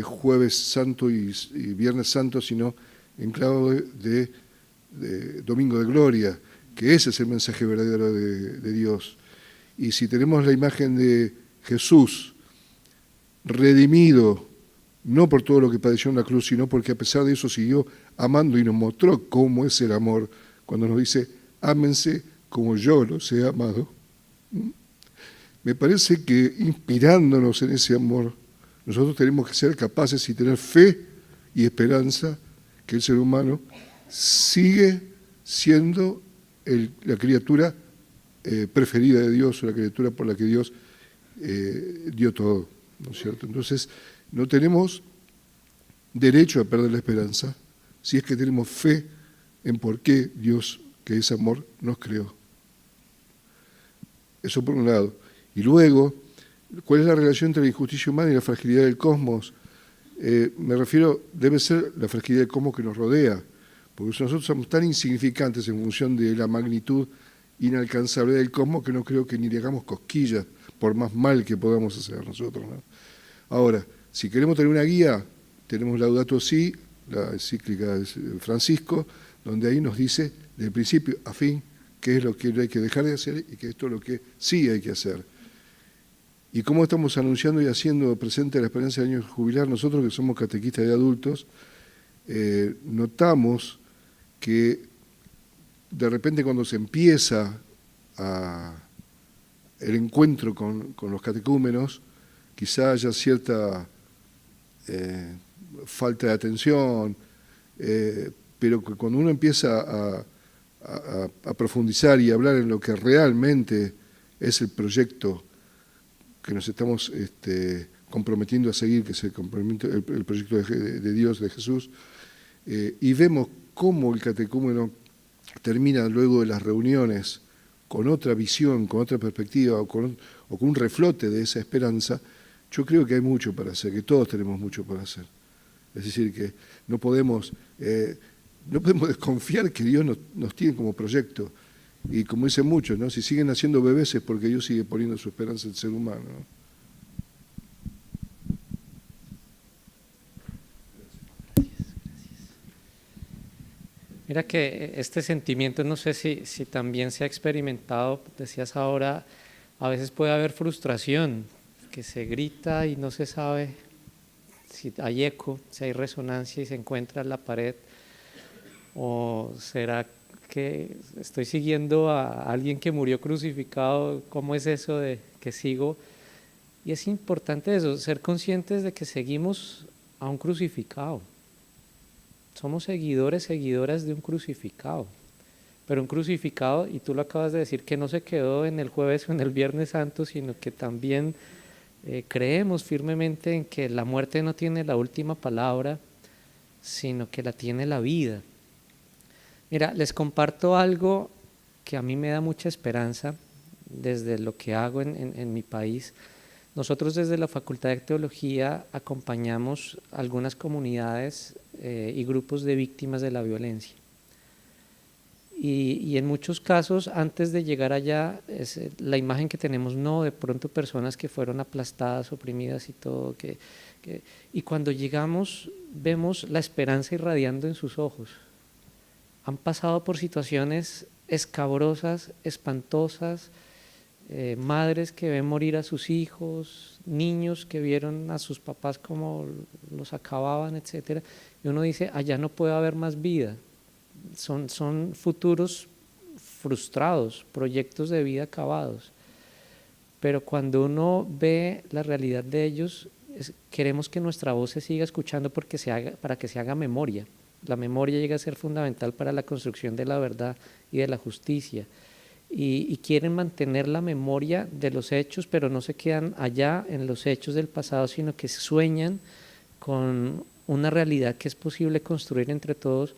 S8: Jueves Santo y Viernes Santo, sino en clave de Domingo de Gloria, que ese es el mensaje verdadero de Dios. Y si tenemos la imagen de Jesús redimido, no por todo lo que padeció en la cruz, sino porque a pesar de eso siguió amando y nos mostró cómo es el amor, cuando nos dice, ámense como yo los he amado. Me parece que inspirándonos en ese amor, nosotros tenemos que ser capaces y tener fe y esperanza que el ser humano sigue siendo la criatura preferida de Dios, la criatura por la que Dios dio todo, ¿no es cierto? Entonces, no tenemos derecho a perder la esperanza si es que tenemos fe en por qué Dios, que es amor, nos creó. Eso por un lado. Y luego, ¿cuál es la relación entre la injusticia humana y la fragilidad del cosmos? Me refiero, debe ser la fragilidad del cosmos que nos rodea, porque nosotros somos tan insignificantes en función de la magnitud inalcanzable del cosmos que no creo que ni le hagamos cosquillas por más mal que podamos hacer nosotros, ¿no? Ahora, si queremos tener una guía, tenemos Laudato Si, la encíclica de Francisco, donde ahí nos dice, desde el principio a fin, qué es lo que hay que dejar de hacer y que esto es lo que sí hay que hacer. Y cómo estamos anunciando y haciendo presente la experiencia del año jubilar, nosotros que somos catequistas de adultos, notamos que de repente cuando se empieza el encuentro con los catecúmenos, quizá haya cierta falta de atención, pero que cuando uno empieza a profundizar y a hablar en lo que realmente es el proyecto que nos estamos comprometiendo a seguir, que es el proyecto de Dios, de Jesús, y vemos cómo el catecúmeno termina luego de las reuniones con otra visión, con otra perspectiva o con un reflote de esa esperanza, yo creo que hay mucho para hacer, que todos tenemos mucho para hacer. Es decir, que no podemos desconfiar que Dios nos tiene como proyecto. Y como dicen muchos, ¿no? Si siguen haciendo bebés es porque Dios sigue poniendo su esperanza en el ser humano, ¿no?
S2: Mira que este sentimiento, no sé si también se ha experimentado, decías ahora, a veces puede haber frustración, que se grita y no se sabe si hay eco, si hay resonancia y se encuentra en la pared, o será que estoy siguiendo a alguien que murió crucificado, ¿cómo es eso de que sigo? Y es importante eso, ser conscientes de que seguimos a un crucificado. Somos seguidores, seguidoras de un crucificado, pero un crucificado, y tú lo acabas de decir, que no se quedó en el jueves o en el viernes santo, sino que también creemos firmemente en que la muerte no tiene la última palabra, sino que la tiene la vida. Mira, les comparto algo que a mí me da mucha esperanza desde lo que hago en mi país. Nosotros desde la Facultad de Teología acompañamos algunas comunidades y grupos de víctimas de la violencia. Y en muchos casos, antes de llegar allá, la imagen que tenemos, no de pronto personas que fueron aplastadas, oprimidas y todo, y cuando llegamos vemos la esperanza irradiando en sus ojos. Han pasado por situaciones escabrosas, espantosas, madres que ven morir a sus hijos, niños que vieron a sus papás como los acababan, etcétera. Y uno dice, allá no puede haber más vida. Son futuros frustrados, proyectos de vida acabados. Pero cuando uno ve la realidad de ellos, queremos que nuestra voz se siga escuchando para que se haga memoria. La memoria llega a ser fundamental para la construcción de la verdad y de la justicia. Y quieren mantener la memoria de los hechos, pero no se quedan allá en los hechos del pasado, sino que sueñan con una realidad que es posible construir entre todos.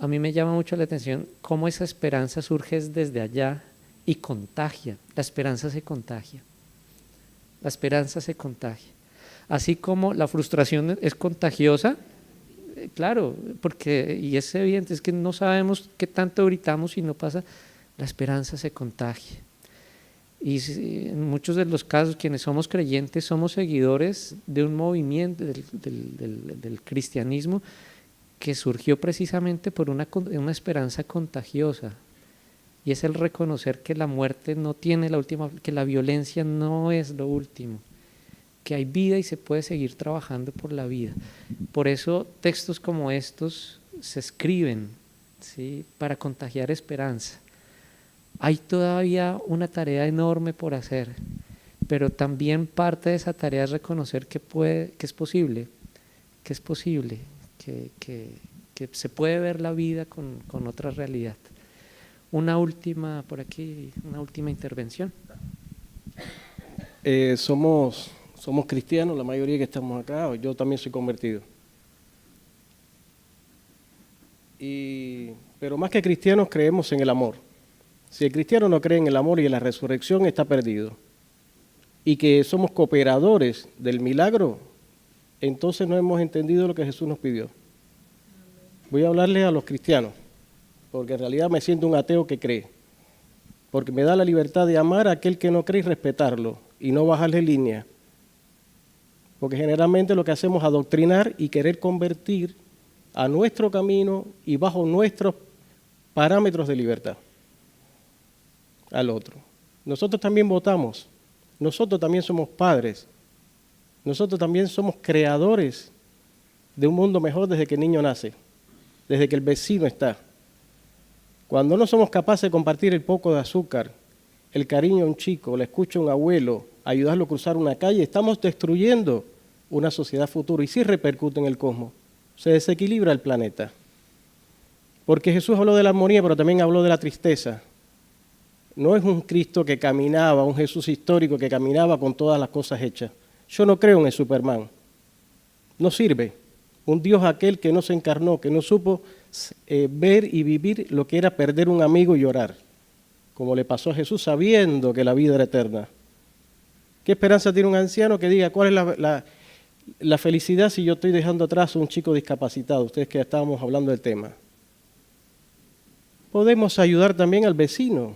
S2: A mí me llama mucho la atención cómo esa esperanza surge desde allá y contagia. La esperanza se contagia. La esperanza se contagia. Así como la frustración es contagiosa, claro, y es evidente, es que no sabemos qué tanto gritamos y no pasa. La esperanza se contagia. Y en muchos de los casos, quienes somos creyentes, somos seguidores de un movimiento del cristianismo que surgió precisamente por una esperanza contagiosa. Y es el reconocer que la muerte no tiene la última, que la violencia no es lo último, que hay vida y se puede seguir trabajando por la vida. Por eso textos como estos se escriben, ¿sí?, para contagiar esperanza. Hay todavía una tarea enorme por hacer, pero también parte de esa tarea es reconocer que es posible, que se puede ver la vida con otra realidad. Una última intervención.
S9: Somos cristianos, la mayoría que estamos acá, yo también soy convertido. Pero más que cristianos creemos en el amor. Si el cristiano no cree en el amor y en la resurrección, está perdido. Y que somos cooperadores del milagro, entonces no hemos entendido lo que Jesús nos pidió. Voy a hablarle a los cristianos, porque en realidad me siento un ateo que cree, porque me da la libertad de amar a aquel que no cree y respetarlo, y no bajarle línea. Porque generalmente lo que hacemos es adoctrinar y querer convertir a nuestro camino y bajo nuestros parámetros de libertad al otro. Nosotros también votamos, nosotros también somos padres, nosotros también somos creadores de un mundo mejor desde que el niño nace, desde que el vecino está. Cuando no somos capaces de compartir el poco de azúcar, el cariño a un chico, la escucha a un abuelo, ayudarlo a cruzar una calle, estamos destruyendo una sociedad futura y sí repercute en el cosmos. Se desequilibra el planeta. Porque Jesús habló de la armonía, pero también habló de la tristeza. No es un Cristo que caminaba, un Jesús histórico que caminaba con todas las cosas hechas. Yo no creo en el Superman. No sirve. Un Dios aquel que no se encarnó, que no supo ver y vivir lo que era perder un amigo y llorar, como le pasó a Jesús sabiendo que la vida era eterna. ¿Qué esperanza tiene un anciano que diga cuál es la felicidad si yo estoy dejando atrás a un chico discapacitado? Ustedes que estábamos hablando del tema. Podemos ayudar también al vecino,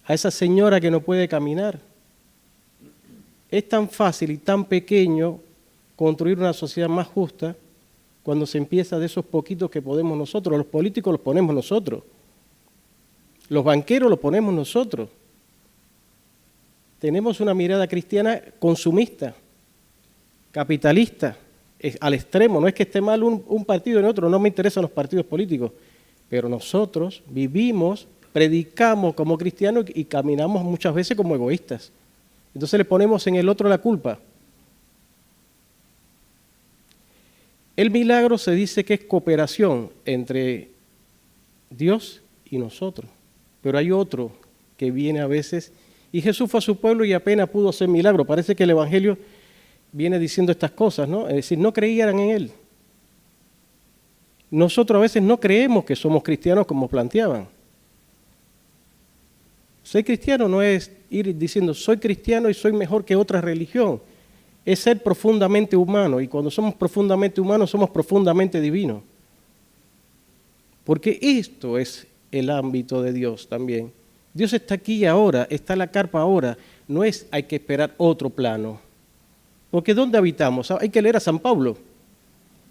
S9: a esa señora que no puede caminar. Es tan fácil y tan pequeño construir una sociedad más justa cuando se empieza de esos poquitos que podemos nosotros. Los políticos los ponemos nosotros. Los banqueros los ponemos nosotros. Tenemos una mirada cristiana consumista, capitalista, al extremo. No es que esté mal un partido en otro, no me interesan los partidos políticos, pero nosotros vivimos, predicamos como cristianos y caminamos muchas veces como egoístas. Entonces le ponemos en el otro la culpa. El milagro se dice que es cooperación entre Dios y nosotros, pero hay otro que viene a veces, y Jesús fue a su pueblo y apenas pudo hacer milagro. Parece que el Evangelio viene diciendo estas cosas, ¿no? Es decir, no creían en Él. Nosotros a veces no creemos que somos cristianos como planteaban. Ser cristiano no es ir diciendo soy cristiano y soy mejor que otra religión. Es ser profundamente humano, y cuando somos profundamente humanos somos profundamente divinos. Porque esto es el ámbito de Dios también. Dios está aquí y ahora, está la carpa ahora, no es hay que esperar otro plano. Porque ¿dónde habitamos? Hay que leer a San Pablo.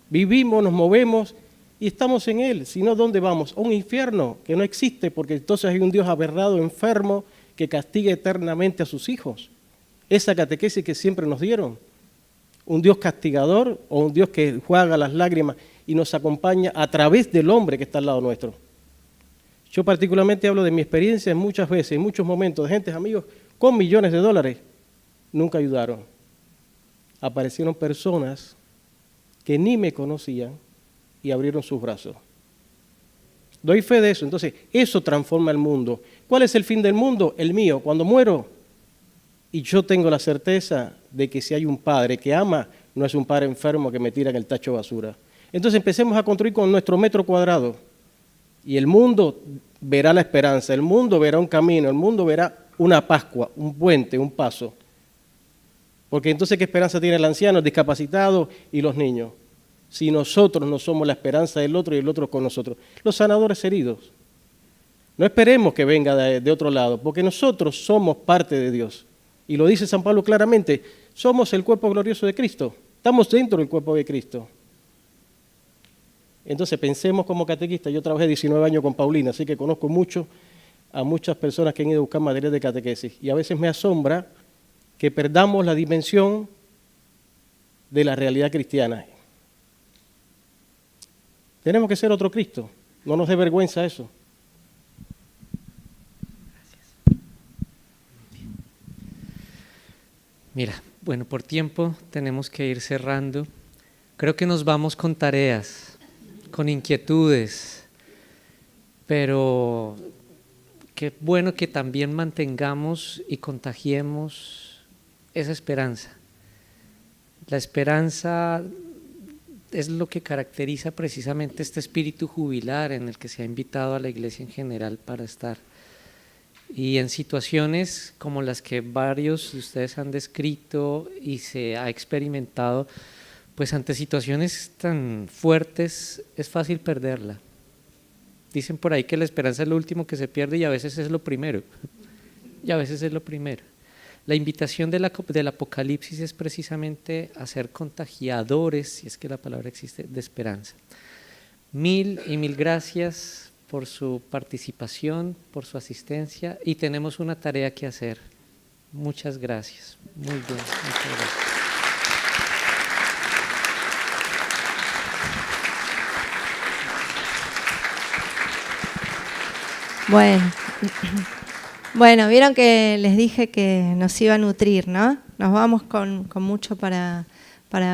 S9: Vivimos, nos movemos y estamos en Él. Si no, ¿dónde vamos? A un infierno que no existe, porque entonces hay un Dios aberrado, enfermo, que castiga eternamente a sus hijos. Esa catequesis que siempre nos dieron. Un Dios castigador o un Dios que juega las lágrimas y nos acompaña a través del hombre que está al lado nuestro. Yo particularmente hablo de mi experiencia muchas veces, en muchos momentos, de gente, amigos, con millones de dólares, nunca ayudaron. Aparecieron personas que ni me conocían y abrieron sus brazos. Doy fe de eso. Entonces, eso transforma el mundo. ¿Cuál es el fin del mundo? El mío. Cuando muero, y yo tengo la certeza de que si hay un padre que ama, no es un padre enfermo que me tira en el tacho de basura. Entonces empecemos a construir con nuestro metro cuadrado. Y el mundo verá la esperanza, el mundo verá un camino, el mundo verá una Pascua, un puente, un paso. Porque entonces, ¿qué esperanza tiene el anciano, el discapacitado y los niños? Si nosotros no somos la esperanza del otro y el otro con nosotros. Los sanadores heridos. No esperemos que venga de otro lado, porque nosotros somos parte de Dios. Y lo dice San Pablo claramente, somos el cuerpo glorioso de Cristo. Estamos dentro del cuerpo de Cristo. Entonces pensemos como catequistas. Yo trabajé 19 años con Paulina, así que conozco mucho a muchas personas que han ido a buscar material de catequesis. Y a veces me asombra que perdamos la dimensión de la realidad cristiana. Tenemos que ser otro Cristo, no nos dé vergüenza eso.
S2: Mira, bueno, por tiempo tenemos que ir cerrando. Creo que nos vamos con tareas, con inquietudes, pero qué bueno que también mantengamos y contagiemos esa esperanza. La esperanza es lo que caracteriza precisamente este espíritu jubilar en el que se ha invitado a la Iglesia en general para estar. Y en situaciones como las que varios de ustedes han descrito y se ha experimentado, pues ante situaciones tan fuertes es fácil perderla. Dicen por ahí que la esperanza es lo último que se pierde y a veces es lo primero. Y a veces es lo primero. La invitación del Apocalipsis es precisamente a ser contagiadores, si es que la palabra existe, de esperanza. Mil y mil gracias por su participación, por su asistencia, y tenemos una tarea que hacer. Muchas gracias. Muy bien, muchas gracias.
S1: Bueno, vieron que les dije que nos iba a nutrir, ¿no? Nos vamos con mucho para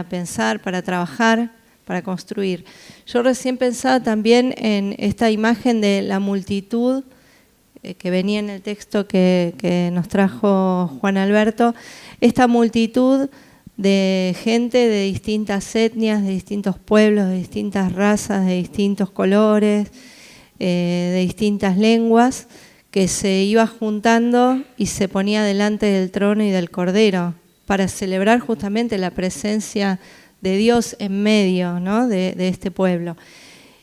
S1: pensar, para trabajar, para construir. Yo recién pensaba también en esta imagen de la multitud que venía en el texto que nos trajo Juan Alberto, esta multitud de gente de distintas etnias, de distintos pueblos, de distintas razas, de distintos colores, de distintas lenguas, que se iba juntando y se ponía delante del trono y del Cordero para celebrar justamente la presencia de Dios en medio, ¿no?, de este pueblo.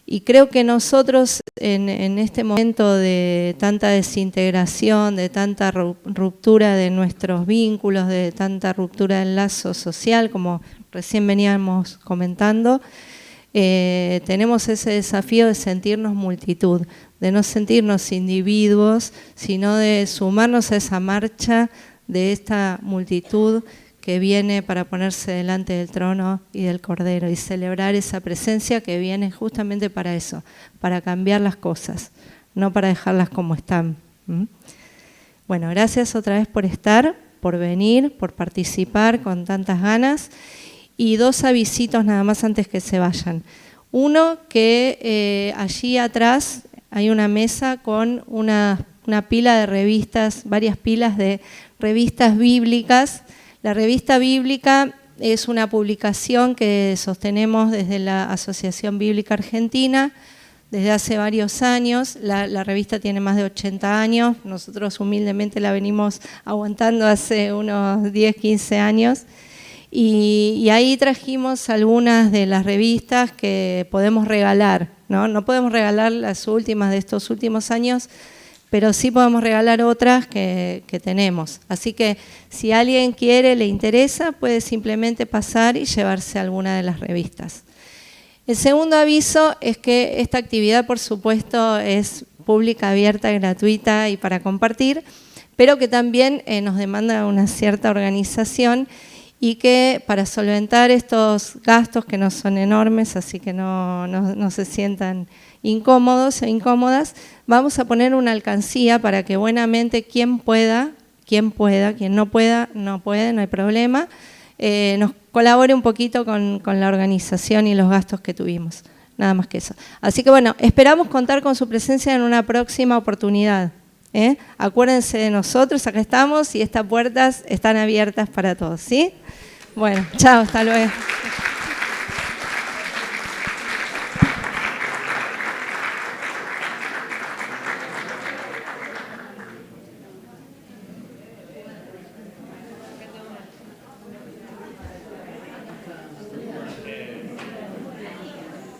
S1: Y creo que nosotros en este momento de tanta desintegración, de tanta ruptura de nuestros vínculos, de tanta ruptura del lazo social, como recién veníamos comentando, tenemos ese desafío de sentirnos multitud, de no sentirnos individuos, sino de sumarnos a esa marcha de esta multitud que viene para ponerse delante del trono y del Cordero y celebrar esa presencia que viene justamente para eso, para cambiar las cosas, no para dejarlas como están. Bueno, gracias otra vez por estar, por venir, por participar con tantas ganas. Y dos avisitos nada más antes que se vayan. Uno, que allí atrás hay una mesa con una pila de revistas, varias pilas de revistas bíblicas. La revista bíblica es una publicación que sostenemos desde la Asociación Bíblica Argentina desde hace varios años. La revista tiene más de 80 años, nosotros humildemente la venimos aguantando hace unos 10, 15 años. Y ahí trajimos algunas de las revistas que podemos regalar, ¿no? No podemos regalar las últimas de estos últimos años, pero sí podemos regalar otras que tenemos. Así que si alguien quiere, le interesa, puede simplemente pasar y llevarse alguna de las revistas. El segundo aviso es que esta actividad, por supuesto, es pública, abierta, gratuita y para compartir, pero que también nos demanda una cierta organización y que para solventar estos gastos que no son enormes, así que no se sientan incómodos e incómodas, vamos a poner una alcancía para que buenamente quien pueda, quien no pueda, no puede, no hay problema, nos colabore un poquito con la organización y los gastos que tuvimos, nada más que eso. Así que bueno, esperamos contar con su presencia en una próxima oportunidad. Acuérdense de nosotros, acá estamos y estas puertas están abiertas para todos, ¿sí? Bueno, chao, hasta luego.